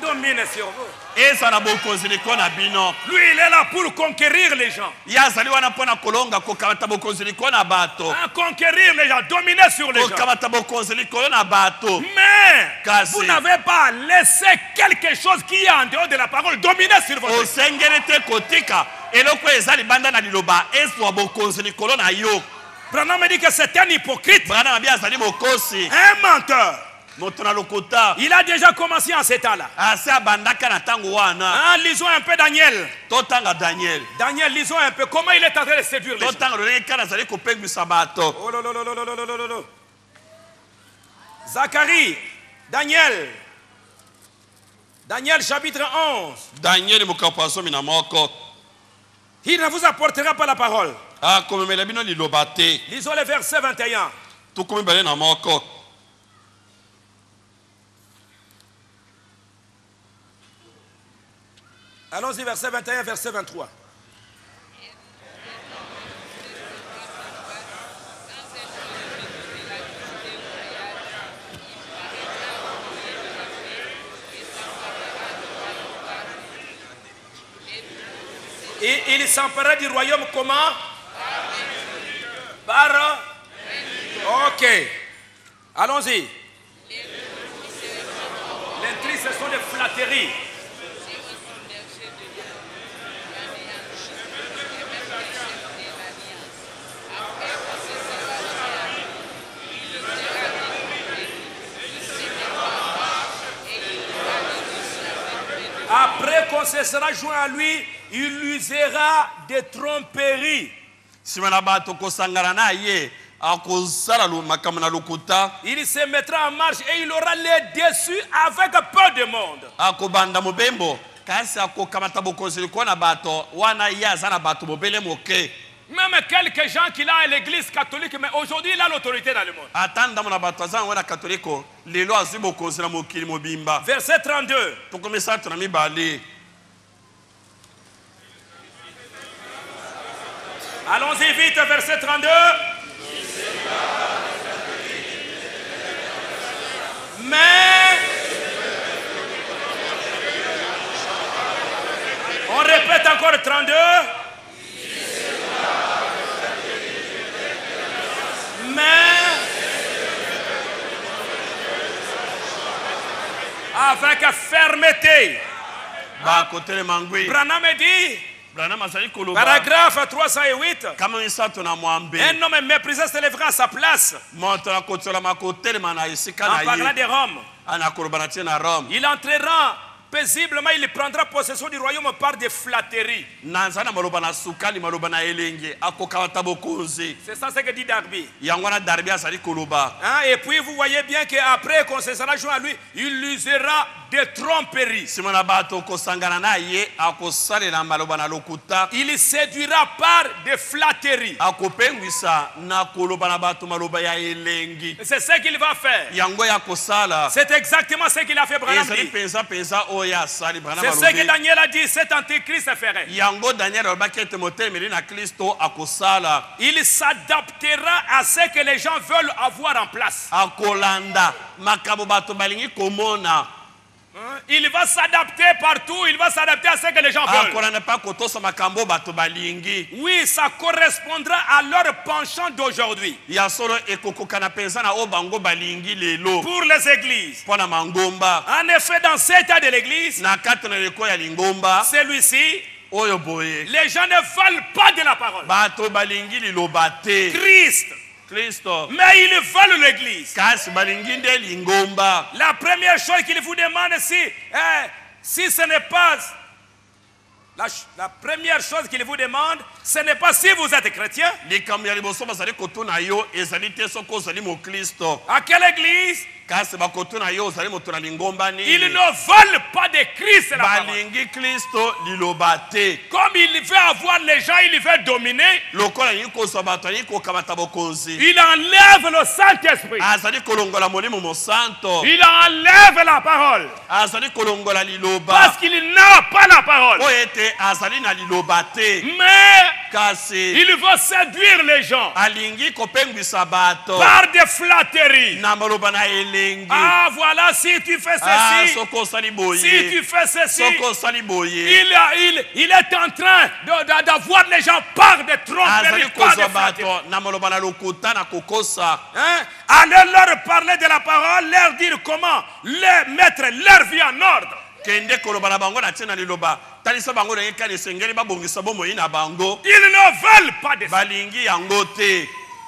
Domine sur vous. Lui, il est là pour conquérir les gens. Conquérir les gens, dominer sur les gens. Mais vous n'avez pas laissé quelque chose qui est en dehors de la parole dominer sur votre vie. Branham dit que c'est un hypocrite, un menteur. Il a déjà commencé en ces temps-là. Lisons un peu Daniel. Daniel, lisons un peu. Comment il est en train de séduire les gens. Oh, Zacharie, Daniel. Daniel chapitre 11. Il ne vous apportera pas la parole. Lisons le verset 21. Allons-y, verset 21, verset 23. Et il s'empara du royaume comment? Par. Ok. Allons-y. L'intrigue, ce sont des flatteries. Après qu'on se sera joint à lui, il usera des tromperies. Il se mettra en marche et il aura les dessus avec peu de monde. Même quelques gens qu'il a à l'église catholique, mais aujourd'hui il a l'autorité dans le monde. Verset 32. Allons-y vite, verset 32. Mais on répète encore 32. Mais avec fermeté. Branham dit, paragraphe 308, un homme méprisé se lèvera à sa place en parlant de Rome. Il entrera paisiblement, il prendra possession du royaume par des flatteries. C'est ça ce que dit Darby. Et puis vous voyez bien qu'après qu'on se sera joint à lui, il usera des tromperies. Il séduira par des flatteries. C'est ce qu'il va faire. C'est exactement ce qu'il a fait, Branham dit. C'est ce que Daniel a dit, cet antéchrist ferait. Il s'adaptera à ce que les gens veulent avoir en place. Il va s'adapter partout, il va s'adapter à ce que les gens veulent. Oui, ça correspondra à leur penchant d'aujourd'hui. Pour les églises. En effet, dans cet état de l'église, celui-ci, les gens ne veulent pas de la parole. Christ. Mais ils veulent l'église. La première chose qu'il vous demande, si ce n'est pas... La première chose qu'il vous demande, ce n'est pas si vous êtes chrétien. À quelle église? Ils ne veulent pas de Christ. Comme il veut avoir les gens, il veut dominer. Il enlève le Saint-Esprit. Il enlève la parole. Parce qu'il n'a pas la parole. Mais il veut séduire les gens par des flatteries. Ah voilà, si tu fais ceci, si tu fais ceci, il est en train d'avoir les gens par des tromperies, par des flatteries. Allez leur parler de la parole, leur dire comment mettre leur vie en ordre. Ils ne veulent pas de ça.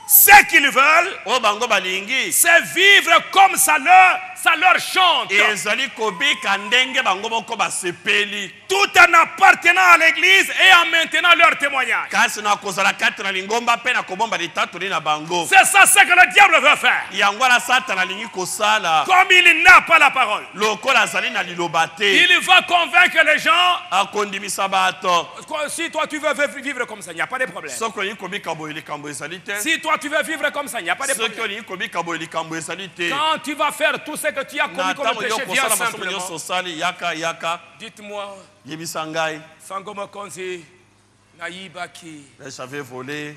Ce qu'ils veulent, c'est vivre comme ça ça leur chante. Tout en appartenant à l'église et en maintenant leur témoignage. C'est ça ce que le diable veut faire. Comme il n'a pas la parole, il va convaincre les gens. Si toi tu veux vivre comme ça, il n'y a pas de problème. Si toi tu veux vivre comme ça, il n'y a pas de problème. Quand tu vas faire tout ce que tu as commis comme péché, viens simplement. Dites-moi, j'avais volé,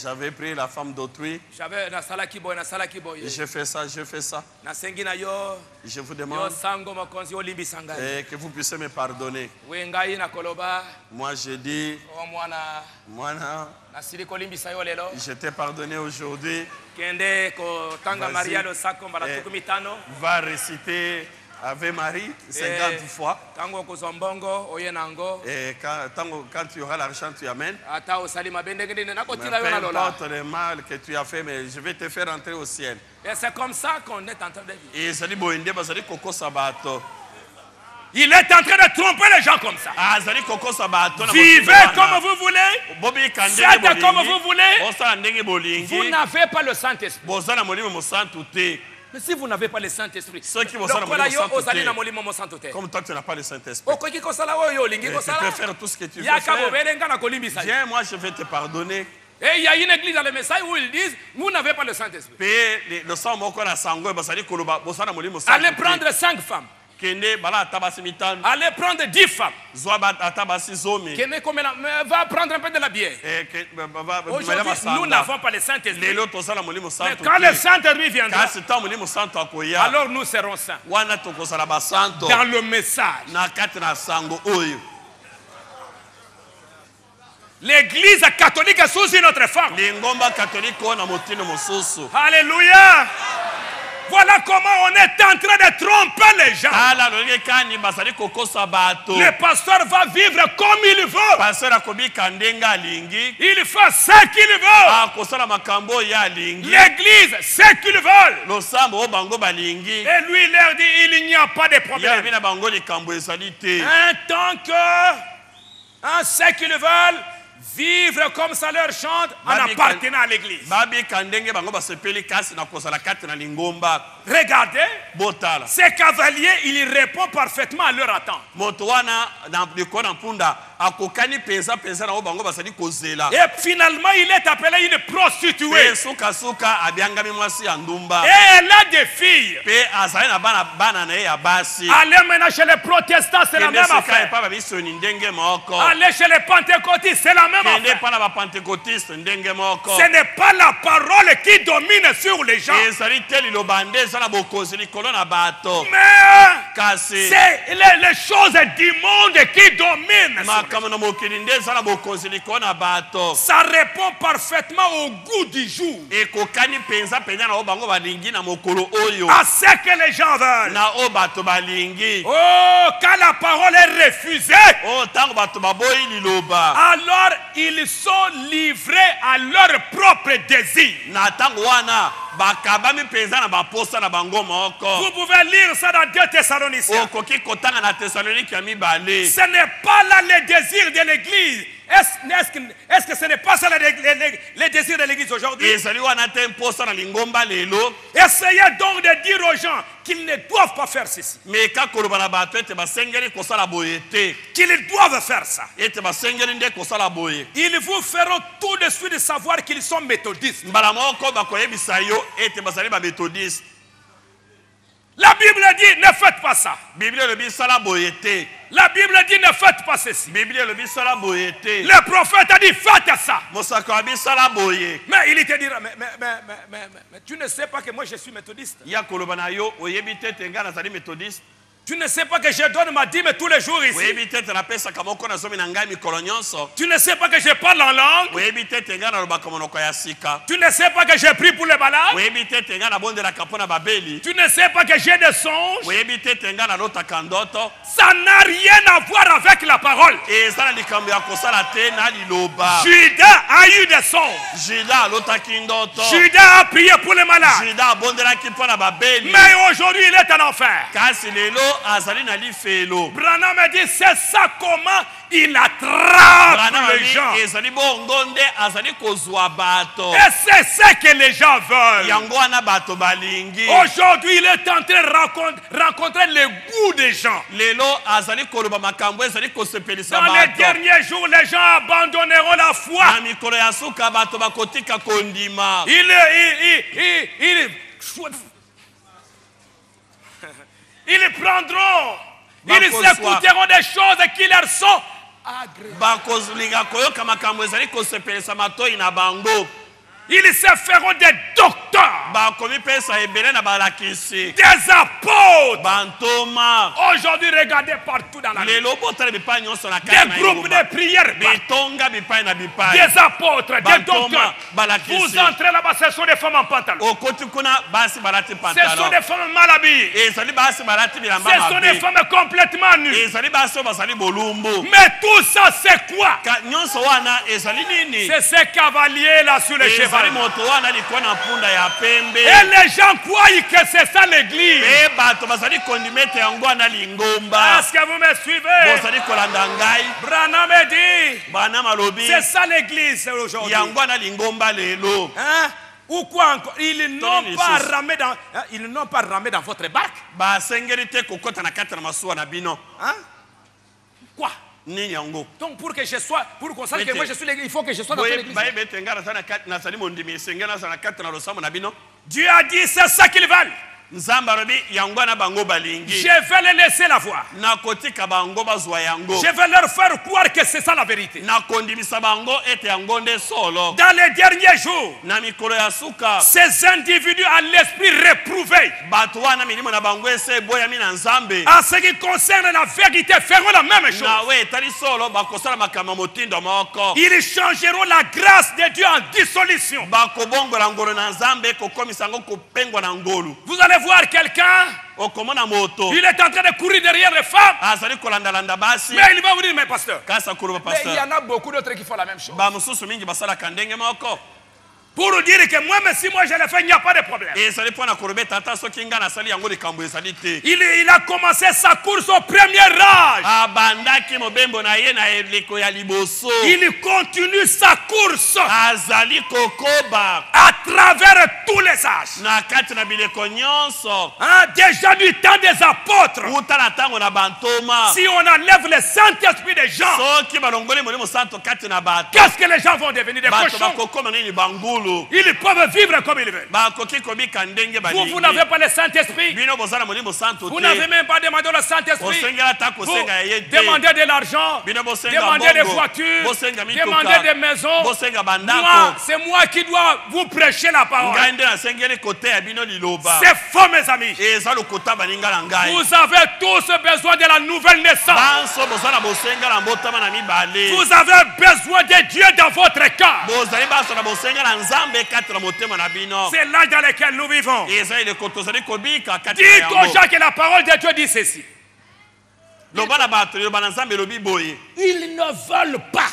j'avais pris la femme d'autrui, j'ai fait ça. Je vous demande que vous puissiez me pardonner. Moi je dis, je t'ai pardonné aujourd'hui. Va réciter Ave Marie 50 fois. Et quand tu auras l'argent, tu amènes. Peu importe le mal que tu as fait, mais je vais te faire entrer au ciel. Et c'est comme ça qu'on est en train de vivre. Il est en train de tromper les gens comme ça. Vivez comme vous voulez. Faites comme vous voulez. Vous n'avez pas le Saint-Esprit. Mais si vous n'avez pas le Saint-Esprit, comme toi tu n'as pas le Saint-Esprit, tu peux faire tout ce que tu veux faire. Viens, moi je vais te pardonner. Et il y a une église dans le message où ils disent, vous n'avez pas le Saint-Esprit. Allez prendre 5 femmes. Allez prendre 10 femmes. Va prendre un peu de la bière. Aujourd'hui, nous n'avons pas le Saint-Esprit. Mais quand le Saint-Esprit viendra, alors nous serons saints. Dans le message. L'église catholique est sous une autre forme. Alléluia. Voilà comment on est en train de tromper les gens. Le pasteur va vivre comme il veut. Il fait ce qu'il veut. L'église, ce qu'ils veulent. Et lui, il leur dit, il n'y a pas de problème. Tant que ce qu'ils veulent, vivre comme ça leur chante en appartenant à l'église. Regardez, ces cavaliers, ils répondent parfaitement à leur attente. Et finalement, il est appelé une prostituée. Et elle a des filles. Aller maintenant chez les protestants, c'est la même affaire. Aller chez les pentecôtistes, c'est la même affaire. Ce n'est pas la parole qui domine sur les gens. Mais c'est les choses du monde qui dominent. Ça répond parfaitement au goût du jour. À ce que les gens veulent. Oh, quand la parole est refusée, alors ils sont livrés à leur propre désir. Vous pouvez lire ça dans 2 Thessaloniciens. Ce n'est pas là le désir de l'église. Est-ce que ce n'est pas ça le désir de l'église aujourd'hui? Essayez donc de dire aux gens qu'ils ne doivent pas faire ceci. Qu'ils doivent faire ça. Ils vous feront tout de suite savoir qu'ils sont méthodistes. La Bible dit ne faites pas ça. La Bible dit ne faites pas ceci. Le prophète a dit faites ça. Mais il te dira, mais tu ne sais pas que moi je suis méthodiste. Tu ne sais pas que je donne ma dîme tous les jours ici. Tu ne sais pas que je parle en langue. Tu ne sais pas que je prie pour les malades. Tu ne sais pas que j'ai des songes. Ça n'a rien à voir avec la parole. Judas a eu des songes. Judas a prié pour les malades. Mais aujourd'hui il est en enfer. Branham a dit c'est ça comment il attrape les gens. Et c'est ce que les gens veulent. Aujourd'hui il est en train de rencontrer le goût des gens. Dans les derniers jours les gens abandonneront la foi. Ils prendront, ils écouteront des choses qui leur sont agréables. Ils se feront des docteurs, des apôtres. Aujourd'hui, regardez partout dans la vie. Des groupes de prière, des apôtres, des docteurs. Vous entrez là-bas, ce sont des femmes en pantalon. Ce sont des femmes mal habillées. Ce sont des femmes complètement nues. Mais tout ça, c'est quoi? C'est ces cavaliers-là sur les chevaux. Et les gens croient que c'est ça l'église. Est-ce que vous me suivez? Branham dit c'est ça l'église aujourd'hui. Hein? Ou quoi encore? Ils n'ont pas ramé dans votre barque. Hein? Quoi? Donc pour que je sois, pour qu'on sache que moi je suis l'église, il faut que je sois dans l'église. Dieu a dit c'est ça qu'ils veulent. Je vais les laisser la voir. Je vais leur faire croire que c'est ça la vérité. Dans les derniers jours, ces individus à l'esprit réprouvé, en ce qui concerne la vérité, feront la même chose. Ils changeront la grâce de Dieu en dissolution. Vous allez voir quelqu'un, il est en train de courir derrière les femmes. Mais il va vous dire, mais pasteur, mais il y en a beaucoup d'autres qui font la même chose. Pour vous dire que moi, mais si moi je l'ai fait, il n'y a pas de problème. Il a commencé sa course au premier âge. Il continue sa course à travers tous les âges. Déjà du temps des apôtres. Si on enlève le Saint-Esprit des gens, qu'est-ce que les gens vont devenir? Des cochons. Ils peuvent vivre comme ils veulent. Vous n'avez pas le Saint-Esprit. Vous n'avez même pas demandé le Saint-Esprit. Vous demandez de l'argent, demandez des voitures, demandez des maisons. Moi, c'est moi qui dois vous prêcher la parole. C'est faux, mes amis. Vous avez tous besoin de la nouvelle naissance. Vous avez besoin de Dieu dans votre cœur. C'est l'âge dans lequel nous vivons. Dites aux gens que la parole de Dieu dit ceci. Ils ne veulent pas.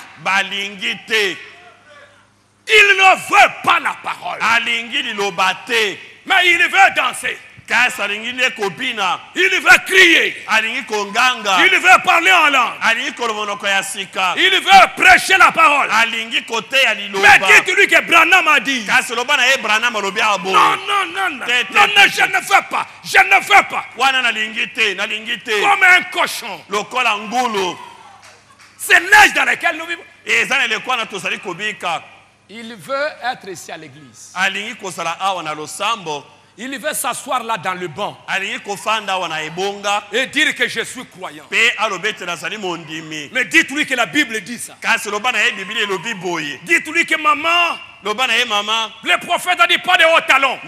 Ils ne veulent pas la parole. Mais ils veulent danser. Il veut crier. Il veut parler en langue. Il veut prêcher la parole. Mais dites-lui que Branham a dit. Non, je ne veux pas. Je ne veux pas. Comme un cochon. C'est l'âge dans lequel nous vivons. Il veut être ici à l'église. Il veut s'asseoir là dans le banc et dire que je suis croyant. Mais dites-lui que la Bible dit ça. Dites-lui que maman, Le prophète a dit pas de haut talon.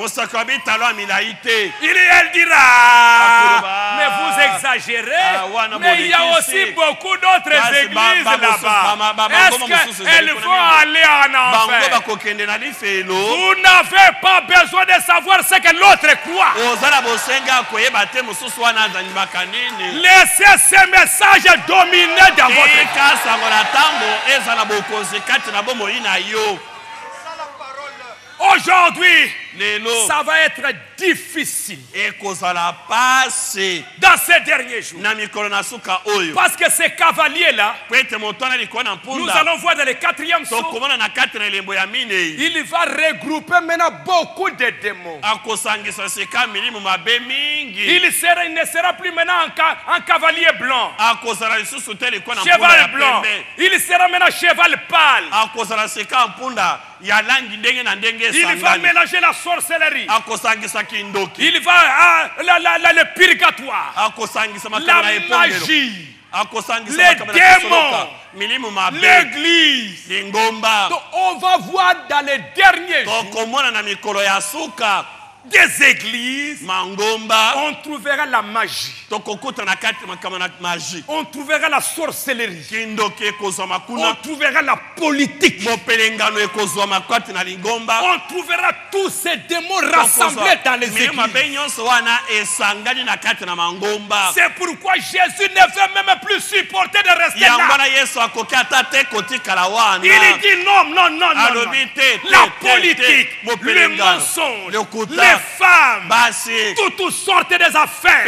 Elle dira, mais vous exagérez. Mais il y a aussi beaucoup d'autres églises là-bas. Est-ce qu'elles vont aller en enfer? Vous n'avez pas besoin de savoir ce que l'autre croit. Laissez ces messages dominer dans votre vie. Aujourd'hui, ça va être difficile dans ces derniers jours. Parce que ces cavaliers-là, nous allons voir dans le 4e saut, il va regrouper maintenant beaucoup de démons. Il ne sera plus maintenant un cavalier blanc, cheval blanc. Il sera maintenant cheval pâle. Il va mélanger la sorcellerie. Il va le purgatoire, la magie, les démons, l'église. Donc on va voir dans les derniers jours des églises, on trouvera la magie. On trouvera la sorcellerie. On trouvera la politique. On trouvera tous ces démons rassemblés dans les églises. C'est pourquoi Jésus ne veut même plus supporter de rester là. Il dit non. La politique, le mensonge, les femmes, toutes sortes des affaires.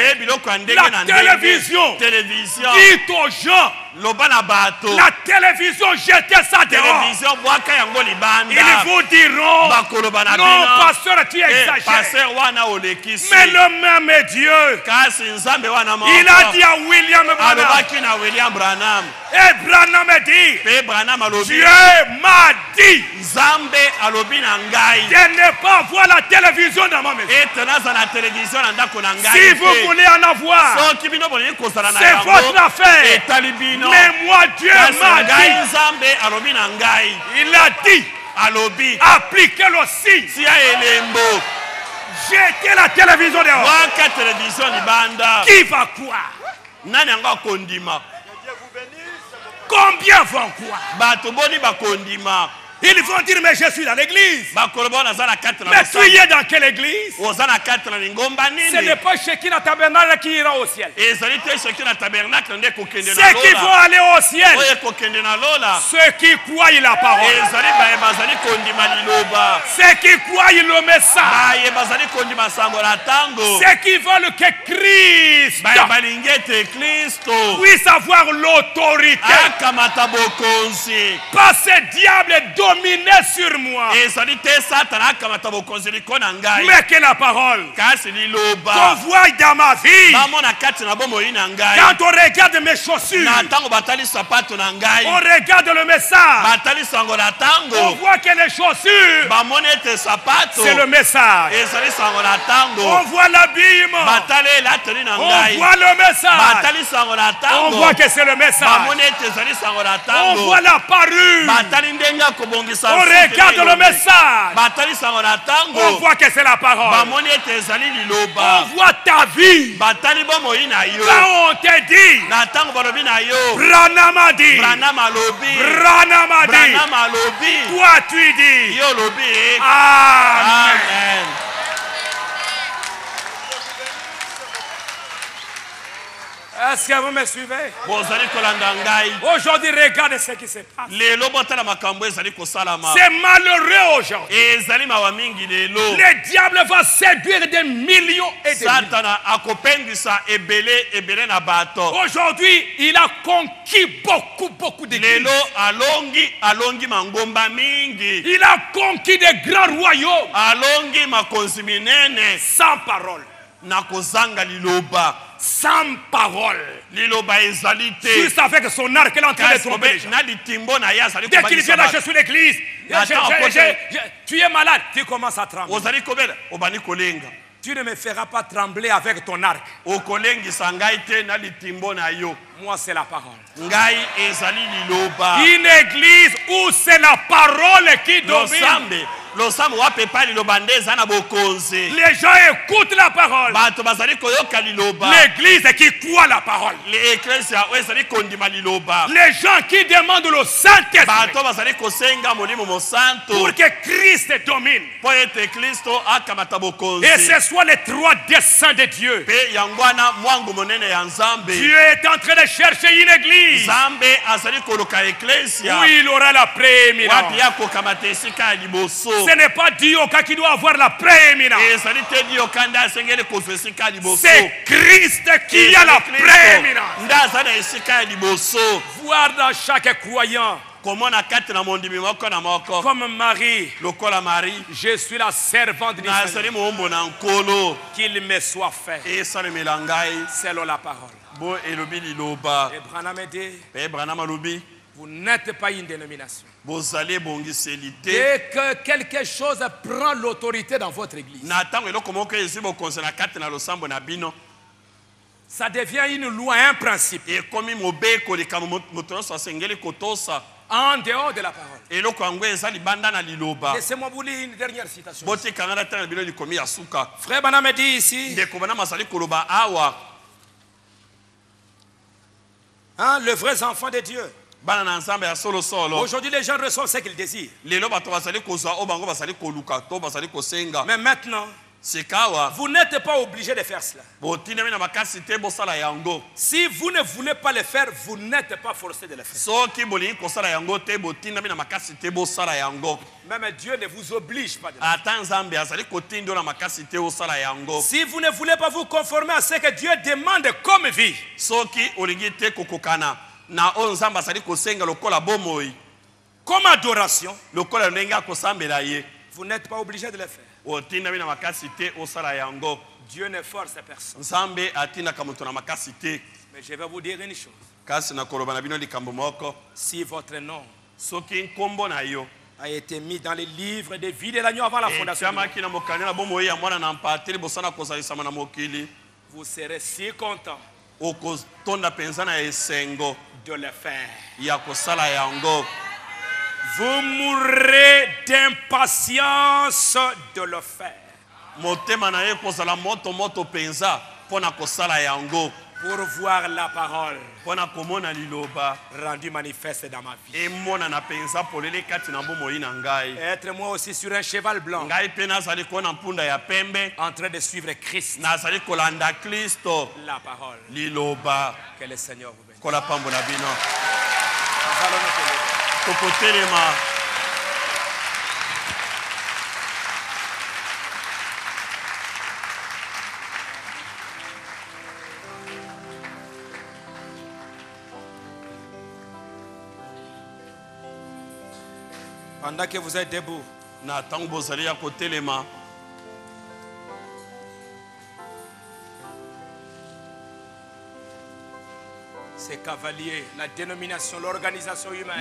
La télévision, dites aux gens, la télévision, jetez ça dehors. Ils vous diront, non, pasteur, tu exagères. Mais le même Dieu, il a dit à William Branham, et Branham dit, Dieu m'a dit de ne pas voir la télévision dans ma maison. Si vous voulez en avoir, c'est votre affaire. Mais moi, Dieu m'a dit, il a dit, appliquez-le aussi. Jetez la télévision dehors. Qui va croire? Combien vont croire? Ils vont dire, mais je suis dans l'église. Mais tu y es dans quelle église? Ce n'est pas Shekinah Tabernacle qui ira au ciel. Ceux qui vont aller au ciel, ceux qui croient la parole, ceux qui croient le message, ceux qui veulent que Christ puisse avoir l'autorité. Pas ce diable dominer sur moi. Mais que la parole qu'on voit dans ma vie, quand on regarde mes chaussures, on regarde le message, on voit que les chaussures, c'est le message. On voit l'habillement, on voit le message, on voit que c'est le message. On voit la parure, on regarde le message, on voit que c'est la parole. On voit ta vie. Quand on te dit, Branham a dit, toi tu dis, Amen. Est-ce que vous me suivez? Aujourd'hui, regardez ce qui se passe. C'est malheureux aujourd'hui. Le diable va séduire des millions et des millions. Aujourd'hui, il a conquis beaucoup d'églises. Il a conquis des grands royaumes. Sans parole. Sans parole. Juste avec son arc, il est en train de tromper les gens. Dès qu'il vient là, je suis l'église. Tu es malade, tu commences à trembler. Tu ne me feras pas trembler avec ton arc. Moi, c'est la parole. Une église où c'est la parole qui domine. Les gens écoutent la parole. L'église qui croit la parole. Les gens qui demandent le Saint-Esprit pour que Christ domine. Et ce soit les trois desseins de Dieu. Dieu est en train de chercher une église où il aura la prééminence. Ce n'est pas Dieu qui doit avoir la prééminence. C'est Christ qui a la prééminence. Voir dans chaque croyant comme Marie, je suis la servante du Seigneur. Qu'il me soit fait selon la parole. Et Branham dit, vous n'êtes pas une dénomination. Dès que quelque chose prend l'autorité dans votre église, ça devient une loi, un principe. En dehors de la parole. Laissez-moi vous lire une dernière citation. Frère Branham dit ici, le vrai enfant de Dieu. Aujourd'hui, les gens reçoivent ce qu'ils désirent. Mais maintenant, vous n'êtes pas obligé de faire cela. Si vous ne voulez pas le faire, vous n'êtes pas forcé de le faire. Même Dieu ne vous oblige pas de le faire. Si vous ne voulez pas vous conformer à ce que Dieu demande comme vie, comme adoration, vous n'êtes pas obligé de le faire. Dieu ne force personne. Mais je vais vous dire une chose. Si votre nom a été mis dans les livres de vie de l'agneau avant la fondation du monde, vous serez si content de le faire. Vous mourrez d'impatience de le faire. Pour voir la parole rendue manifeste dans ma vie. Être moi aussi sur un cheval blanc, en train de suivre Christ. La parole. Que le Seigneur vous bénisse. Pendant que vous êtes debout, ces cavaliers, la dénomination, l'organisation humaine,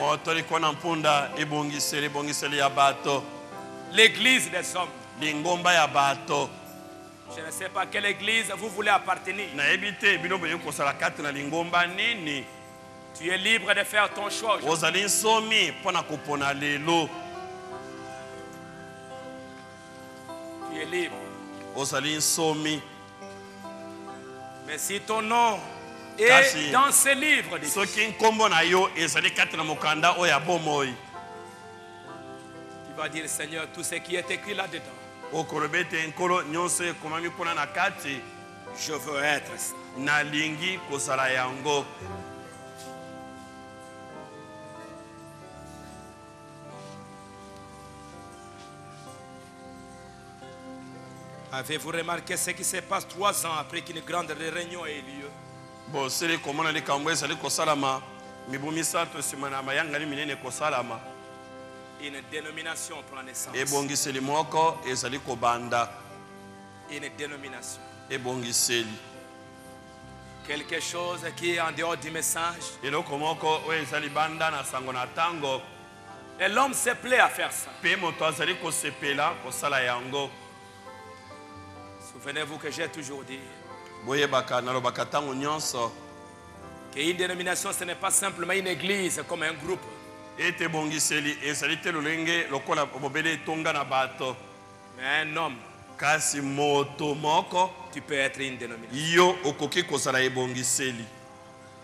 l'église des hommes. Je ne sais pas à quelle église vous voulez appartenir. Tu es libre de faire ton choix. Tu es libre. Mais si ton nom est dans ce livre, tu vas dire, Seigneur, tout ce qui est écrit là-dedans, je veux être ça. Avez-vous remarqué ce qui se passe 3 ans après qu'une grande réunion ait lieu? Une dénomination prend naissance. Une dénomination. Quelque chose qui est en dehors du message. Et l'homme se plaît à faire ça. Souvenez-vous que j'ai toujours dit qu'une dénomination, ce n'est pas simplement une église comme un groupe. Mais un homme, tu peux être une dénomination.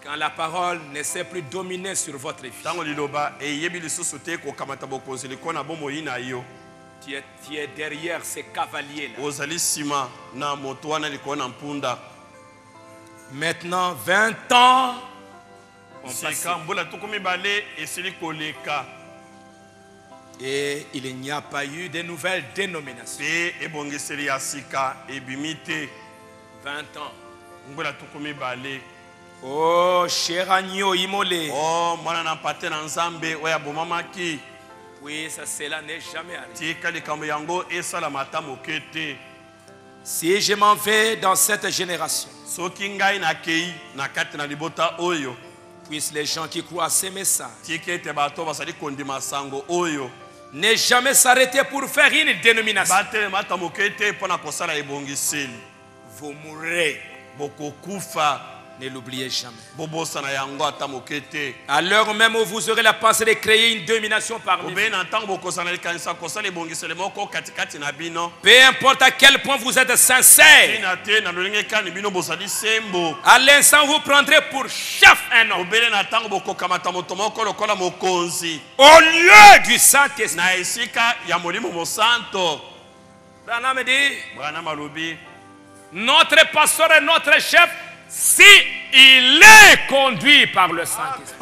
Quand la parole ne sait plus dominer sur votre vie, tu es derrière ces cavaliers-là. Maintenant, 20 ans ont passé. Et il n'y a pas eu de nouvelles dénominations. 20 ans. Oh, cher agneau immolé. Oh, oui, ça, cela n'est jamais arrivé. Si je m'en vais dans cette génération, puissent les gens qui croient à ces messages ne jamais s'arrêter pour faire une dénomination. Vous mourrez. Ne l'oubliez jamais. À l'heure même où vous aurez la pensée de créer une dénomination parmi vous, peu importe à quel point vous êtes sincère, à l'instant vous prendrez pour chef un homme au lieu du Saint-Esprit. Branham dit, notre pasteur et notre chef, si il est conduit par le Saint-Esprit.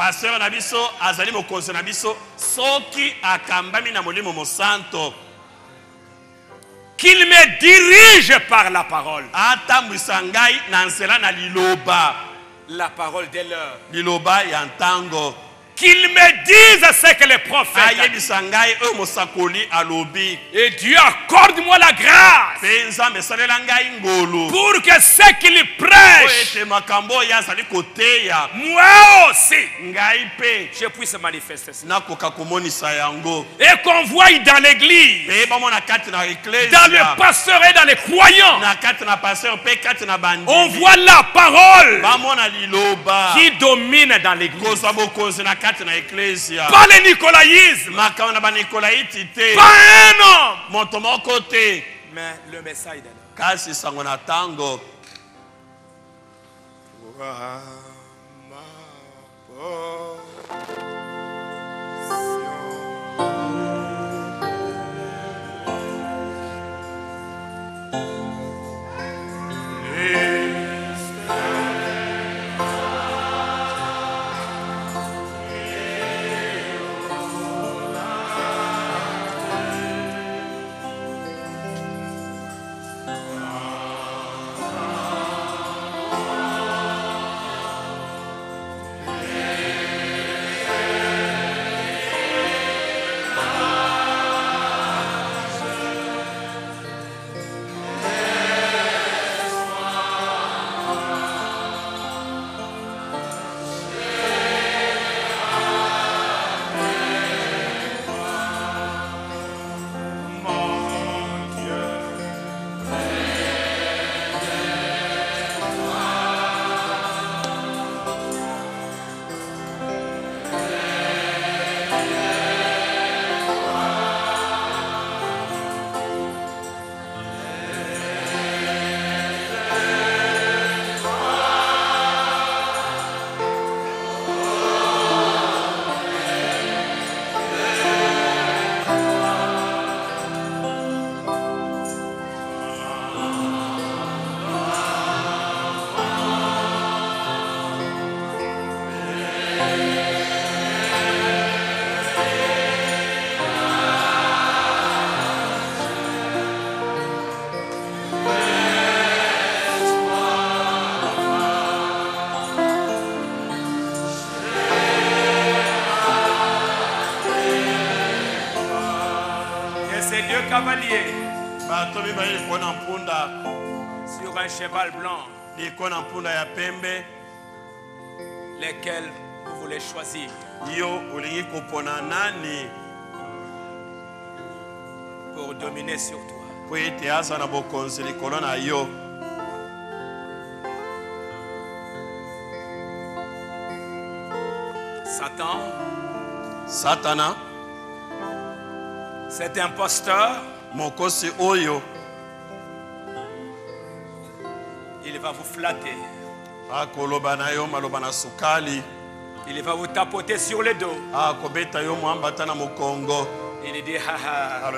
Qu'il me dirige par la parole. La parole de l'heure. Qu'il me dise ce que les prophètes et Dieu accorde-moi la grâce pour que ce qu'il prêche, moi aussi, je puisse manifester ça. Et qu'on voie dans l'église, dans le pasteur et dans les croyants, on voit la parole qui domine dans l'église. Pas le nicolaïsme, pas un homme, mais le message de l'homme. Cavalier sur un cheval blanc, lesquels vous voulez choisir pour dominer sur toi. Satana, cet imposteur, il va vous flatter. Il va vous tapoter sur le dos. Il dit haha,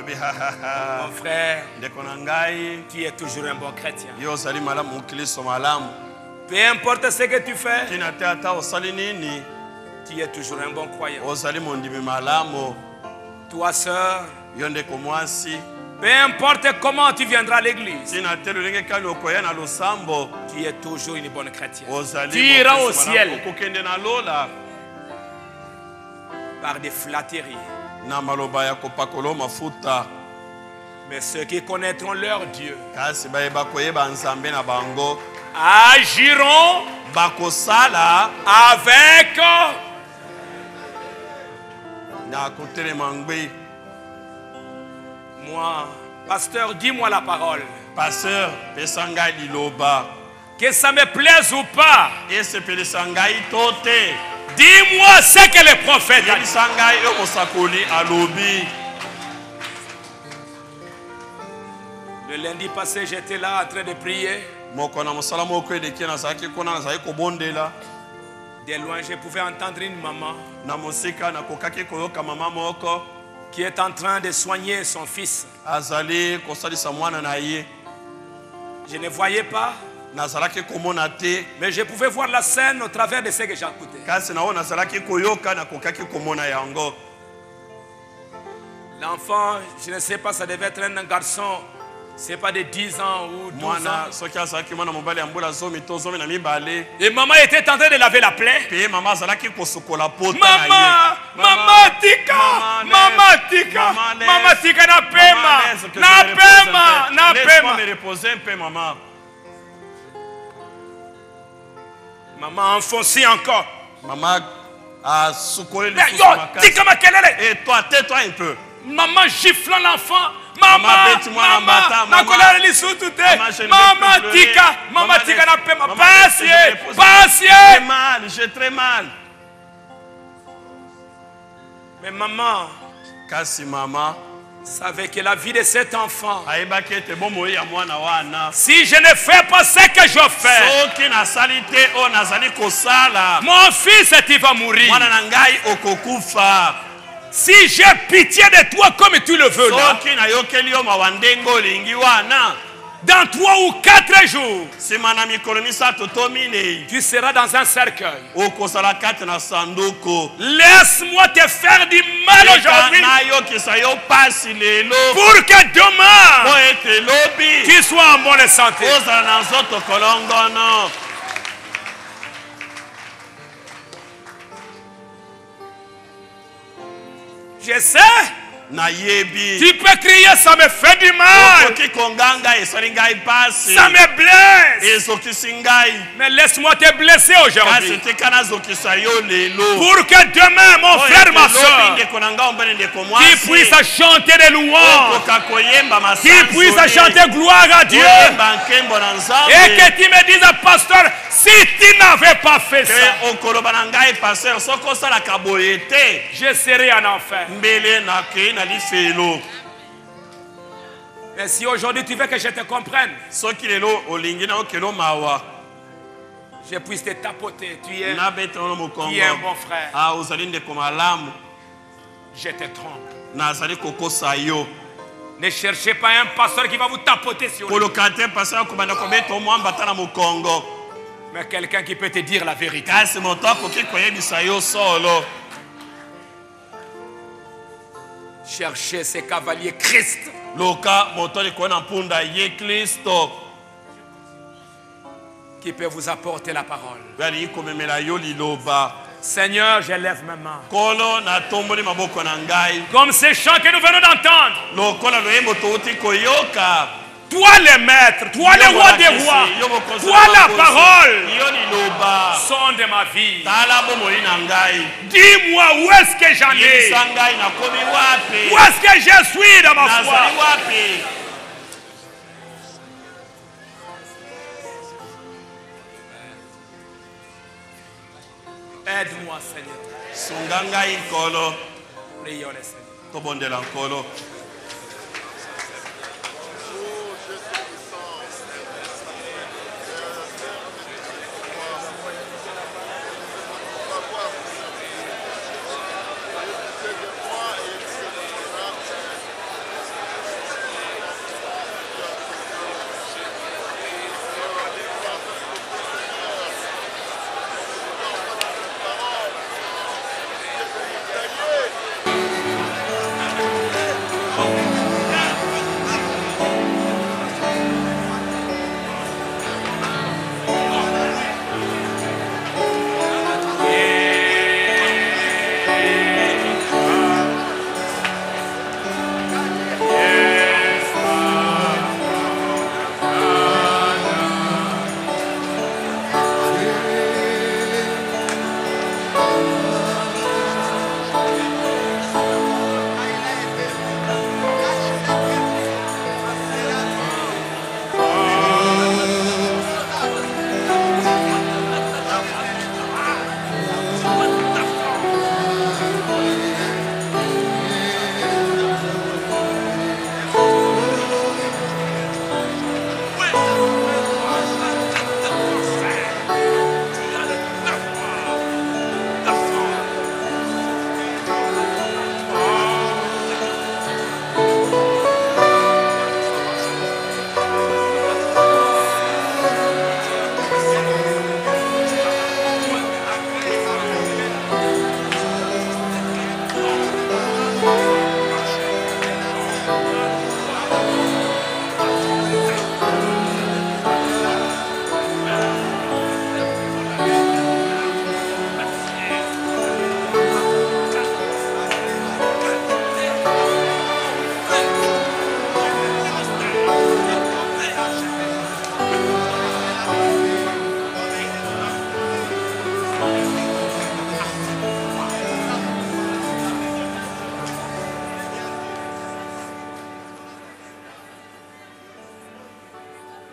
mon frère, tu es toujours un bon chrétien. Peu importe ce que tu fais, tu es toujours un bon croyant. Toi, sœur, peu importe comment tu viendras à l'église, tu es toujours une bonne chrétienne. Tu iras au ciel par des flatteries. Mais ceux qui connaîtront leur Dieu agiront avec moi. Pasteur, dis-moi la parole. Pasteur, que ça me plaise ou pas, dis-moi ce que le prophète a dit. Le lundi passé, j'étais là en train de prier. De loin, je pouvais entendre une maman qui est en train de soigner son fils. Je ne voyais pas, mais je pouvais voir la scène au travers de ce que j'écoutais. L'enfant, je ne sais pas, ça devait être un garçon. C'est pas de 10 ans ou 12 ans. Et maman était en train de laver la plaie. Maman, tika, maman tika na pema. Maman enfoncée encore. Maman a secoué le Et toi, tais-toi un peu. Maman giflant l'enfant. Maman tika na pema. Patience. J'ai très mal. Mais maman, savait que la vie de cet enfant, si je ne fais pas ce que je fais, mon fils, tu vas mourir. Si j'ai pitié de toi comme tu le veux là, dans 3 ou 4 jours, tu seras dans un cercueil. Laisse-moi te faire du mal aujourd'hui pour que demain tu sois en bonne santé. Je sais. Tu peux crier, ça me fait du mal. Ça me blesse. Mais laisse-moi te blesser aujourd'hui. Pour que demain, mon frère, ma soeur, qui puisse chanter des louanges, qui puisse chanter gloire à Dieu, et que tu me dises, pasteur, si tu n'avais pas fait ça, je serais en enfer. Mais si aujourd'hui tu veux que je te comprenne, je puisse te tapoter, tu es un bon frère. Je te trompe. Ne cherchez pas un pasteur qui va vous tapoter sur le dos, mais quelqu'un qui peut te dire la vérité. Cherchez ces cavaliers Christ. Qui peut vous apporter la parole. Seigneur, je lève ma main. Comme ces chants que nous venons d'entendre. Toi le maître, toi le roi des rois, toi la parole, son de ma vie. Dis-moi où est-ce que j'en ai, où est-ce que je suis dans ma foi. Aide-moi, Seigneur. Sunganga inkolo. Prions le Seigneur. Tobondela nkolo.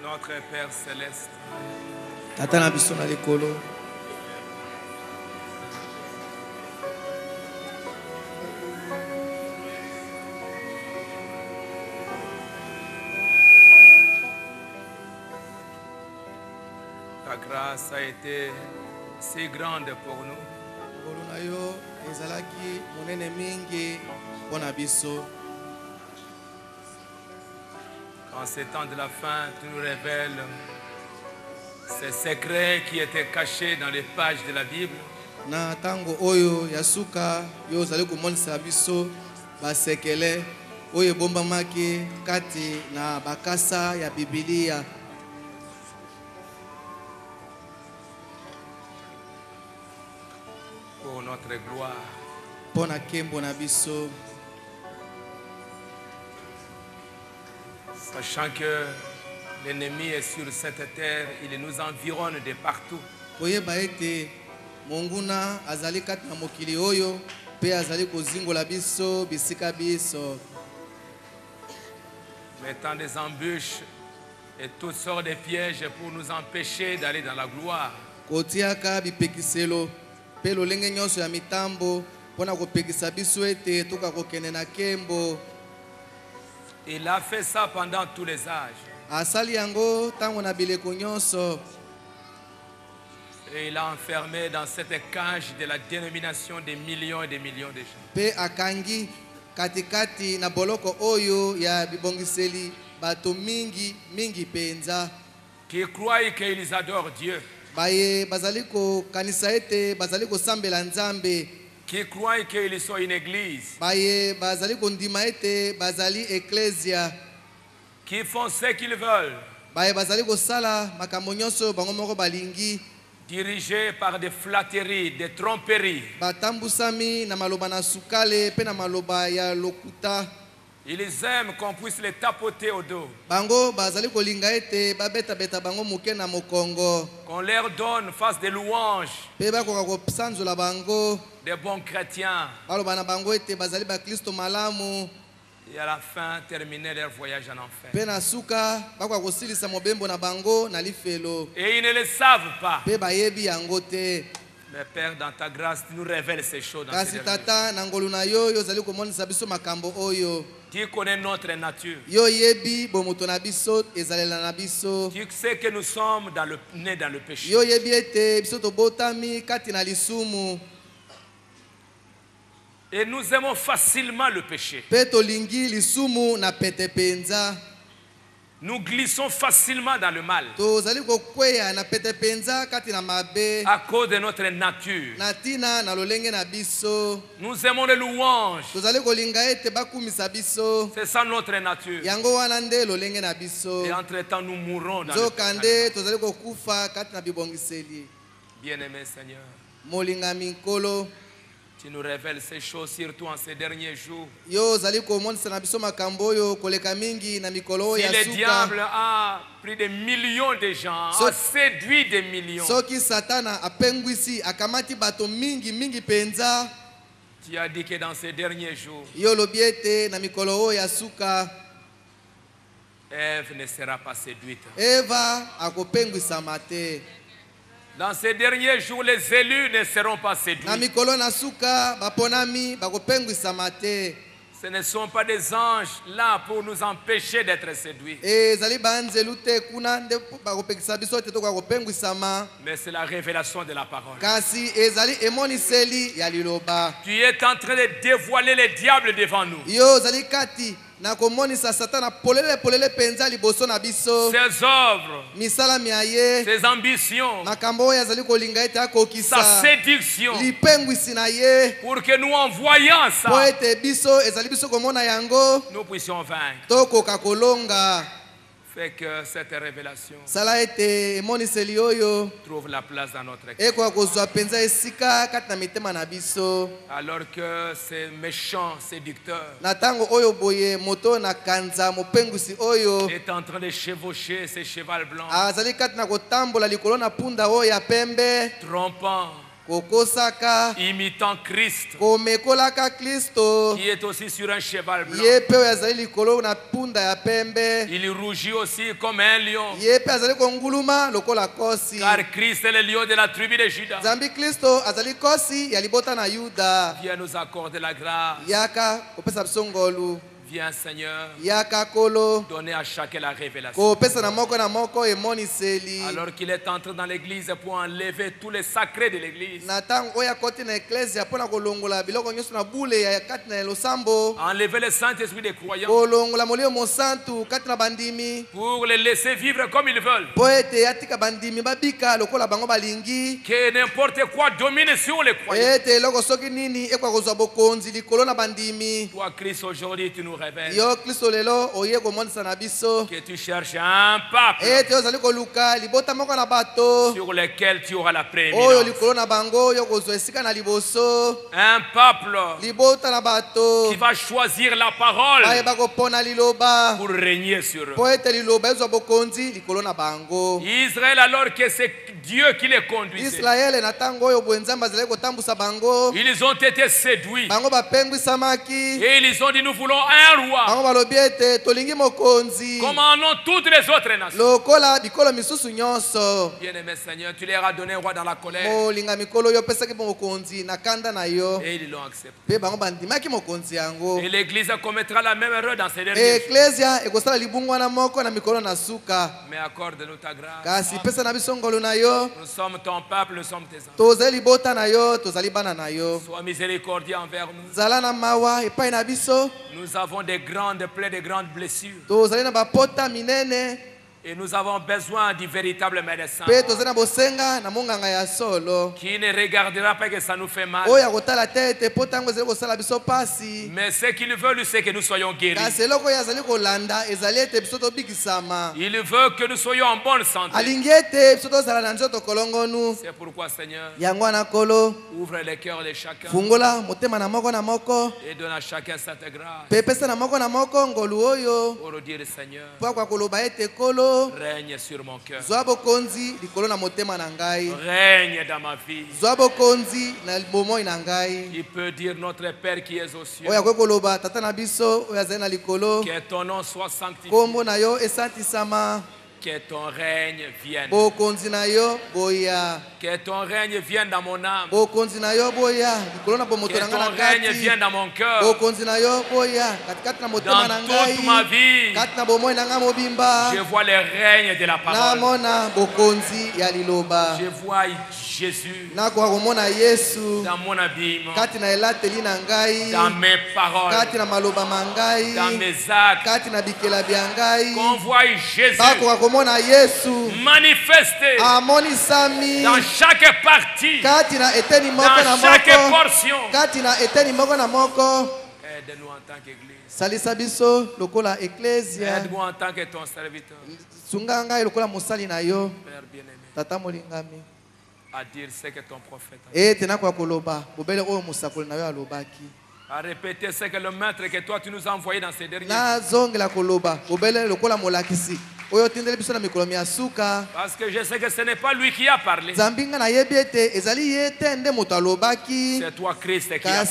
Notre Père Céleste, Tata biso na likolo. ta grâce a été si grande pour nous. Ngolu na yo ezalaki monene mingi mpona biso. En ces temps de la fin, tu nous révèles ces secrets qui étaient cachés dans les pages de la Bible. Na tango oyo ya suka yo ozali komonisa biso basekele oyo ebombamaki kati na bakasa ya Biblia. Pour notre gloire. Mpona nkembo na biso. Sachant que l'ennemi est sur cette terre, il nous environne de partout. Koyeba ete monguna azali kati na mokili oyo pe azali kozingola biso bisika biso. Mettant des embûches et toutes sortes de pièges pour nous empêcher d'aller dans la gloire. Kotiaka bipekiselo pe lolenge nyonso ya mitambo mpona kopekisa biso ete toka kokende na nkembo. Il a fait ça pendant tous les âges. Asali yango tango na bileko nyonso. Et il a enfermé dans cette cage de la dénomination des millions et des millions de gens. Pe akangi katikati na boloko oyo ya bibongiseli bato mingi mingi penza. Qui croient qu'ils adorent Dieu. Baye bazali ko kanisa ete bazali ko sambela nzambe. Qui croient qu'ils sont une église. Baye bazali ko ndima ete bazali ecclesia. Qui font ce qu'ils veulent. Baye bazali ko sala makambo nyonso bango moko balingi. Dirigés par des flatteries, des tromperies. Batambusami na maloba na sukale pe na maloba ya lokuta. Ils aiment qu'on puisse les tapoter au dos. Bango bazali kolinga ete babeta beta bango muke na mokongo. Qu'on leur donne face des louanges. Pe bakoka kosanzola bango. Des bons chrétiens. Baloba na bango ete bazali ba Kristo malamu. Et à la fin, terminer leur voyage en enfer. Pe na suka bakoka kosilisa mobembo na bango na lifelo. Et ils ne le savent pas. Pe bayebi yango te. Mais Père, dans ta grâce, tu nous révèles ces choses dans ces tata na ngolu na yo yo zali komonisa biso makambo oyo. Tu connais notre nature. Yo yebi bomoto na biso ezalela na biso. Tu sais que nous sommes nés dans le péché. Yo yebi ete biso tobotami kati na lisumu. Et nous aimons facilement le péché. Pe tolingi lisumu na pete penza. Nous glissons facilement dans le mal. Tozali kokweya na pete penza kati na mabe. À cause de notre nature. Natina na lolenge na biso. Nous aimons les louanges. Tozali kolinga ete bakumisa biso. C'est ça notre nature. Yango wana nde lolenge na biso. Et entre-temps nous mourrons dans Zokande tozali kokufa kati na bibongiseli. Bien-aimé Seigneur. Molinga minkolo. Tu nous révèles ces choses surtout en ces derniers jours. Yo zali komonisa na biso makambo yo koleka mingi na mikolo ya suka. Si le diable a pris des millions de gens, a séduit des millions. Soki satana apengwisi akamati bato mingi penza. Tu as dit que dans ces derniers jours, yo lobiete na mikolo ya suka. Ève ne sera pas séduite. Eva akopengwisa mate. Dans ces derniers jours, les élus ne seront pas séduits. Ce ne sont pas des anges là pour nous empêcher d'être séduits. Mais c'est la révélation de la parole. Tu es en train de dévoiler les diables devant nous. Na komonisa satana polele penza liboso na biso. Ses œuvres, misala miaye, ses ambitions, makambo ya zali kolinga ete akokisa, sa séduction, lipengwisi na ye, pour que nous en voyant ça, po ete biso ezali biso komona yango, nous puissions vaincre. Tokoka kolonga. Fait que cette révélation trouve la place dans notre cœur. Alors que ces méchants séducteurs est en train de chevaucher ces chevals blancs, trompant, imitant Christ, qui est aussi sur un cheval blanc. Il rougit aussi comme un lion, car Christ est le lion de la tribu de Juda. Viens nous accorder la grâce. Viens Seigneur, donner à chacun la révélation. Alors qu'il est entré dans l'église pour enlever tous les sacrés de l'église, enlever le Saint-Esprit des croyants, pour les laisser vivre comme ils veulent, que n'importe quoi domine sur les croyants. Toi Christ, aujourd'hui tu nous révèles que tu cherches un peuple sur lequel tu auras la prééminence. Un peuple qui va choisir la parole pour régner sur eux. Israël, alors que c'est Dieu qui les conduisait, ils ont été séduits et ils ont dit nous voulons un roi comme en ont toutes les autres nations. Bien-aimé Seigneur, tu leur as donné un roi dans la colère et ils l'ont accepté. Et l'église commettra la même erreur dans ces derniers jours. Mais accorde-nous ta grâce. Nous sommes ton peuple, nous sommes tes enfants. Sois miséricordieux envers nous. Nous avons des grandes plaies, des grandes blessures. Et nous avons besoin du véritable médecin qui ne regardera pas que ça nous fait mal. Mais ce qu'il veut, c'est que nous soyons guéris. Il veut que nous soyons en bonne santé. C'est pourquoi, Seigneur, ouvre les cœurs de chacun et donne à chacun cette grâce pour dire, Seigneur, règne sur mon cœur. Règne dans ma vie. Il peut dire notre Père qui est aux cieux, que ton nom soit sanctifié, Que ton règne vienne. Que ton règne vienne dans mon âme. Que ton règne vienne dans mon cœur. Dans toute ma vie, je vois le règne de la parole. Je vois Jésus dans mon habillement, dans mes paroles, dans mes actes. Qu'on voit Jésus manifesté dans chaque partie, dans chaque portion. Aide-nous en tant qu'Église. Aide-nous en tant que ton serviteur. Père bien-aimé, à dire ce que ton prophète a dit. À répéter ce que le maître que toi tu nous as envoyé dans ces derniers jours. Parce que je sais que ce n'est pas lui qui a parlé. C'est toi Christ qui a parlé.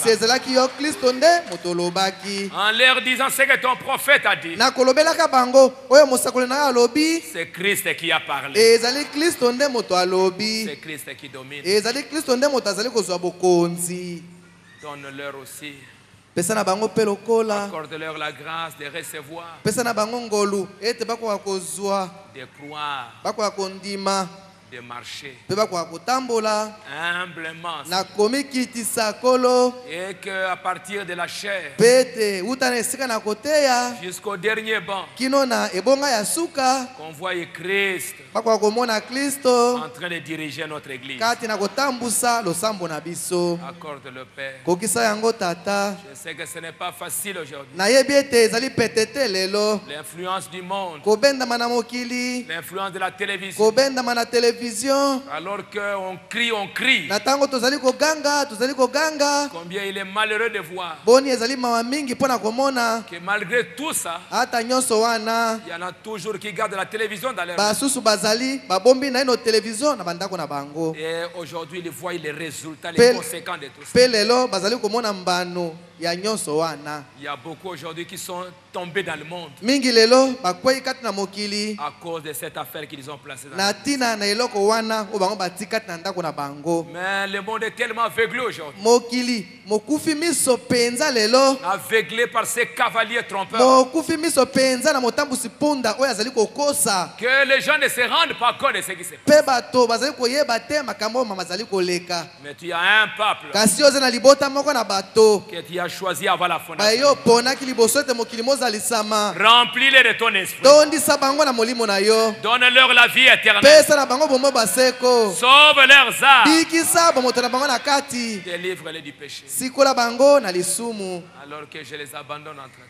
En leur disant ce que ton prophète a dit. C'est Christ qui a parlé. C'est Christ qui domine. Donne-leur aussi. Accorde-leur la grâce de recevoir, de croire, de marcher humblement, et qu'à partir de la chair jusqu'au dernier banc, qu'on voie Christ en train de diriger notre église. Accorde le Père. Je sais que ce n'est pas facile aujourd'hui. L'influence du monde, l'influence de la télévision. Alors qu'on crie, combien il est malheureux de voir que malgré tout ça, il y en a toujours qui gardent la télévision dans leur main. Et aujourd'hui, ils voient les résultats, les conséquences de tout ça. Il y a beaucoup aujourd'hui qui sont tombés dans le monde à cause de cette affaire qu'ils ont placée dans le monde. Mais le monde est tellement aveuglé aujourd'hui. Aveuglé par ces cavaliers trompeurs. Que les gens ne se rendent pas compte de ce qui se passe. Mais tu as un peuple que tu as choisi avant la fondation. Remplis-les de ton esprit. Donne-leur la vie éternelle. Sauve leurs âmes. Délivre-les du péché. Alors que je les abandonne entre eux.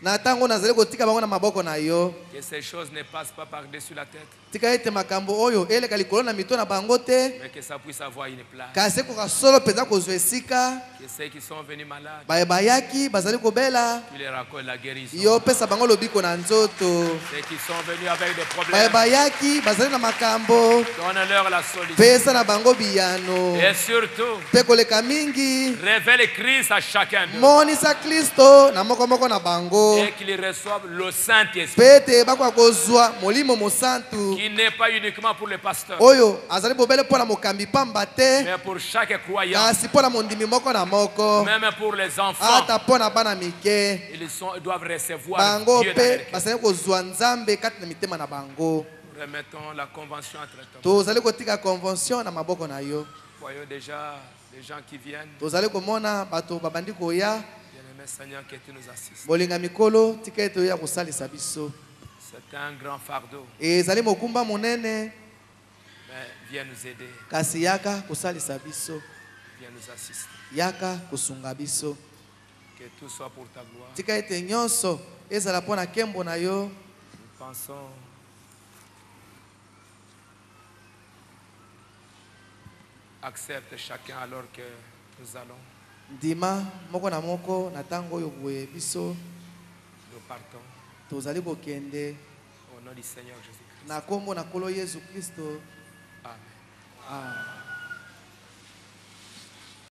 Que ces choses ne passent pas par-dessus la tête. Mais que ça puisse avoir une place. Que ceux qui sont venus malades, tu les racontes la guérison. Ceux qui sont venus avec des problèmes, donne-leur la solution. Et surtout, révèle Christ à chacun d'eux. Et qu'ils reçoivent le Saint-Esprit, qui n'est pas uniquement pour les pasteurs, mais pour chaque croyant, même pour les enfants. Ils doivent recevoir Dieu dans leur cœur. Remettons la convention entre toi. Voyons déjà les gens qui viennent. Bien-aimé Seigneur, que tu nous assistes. C'est un grand fardeau. Mais viens nous aider. Viens nous assister. Que tout soit pour ta gloire. Nous pensons accepte chacun alors que nous allons. Nous partons. Au nom du Seigneur Jésus-Christ. Amen.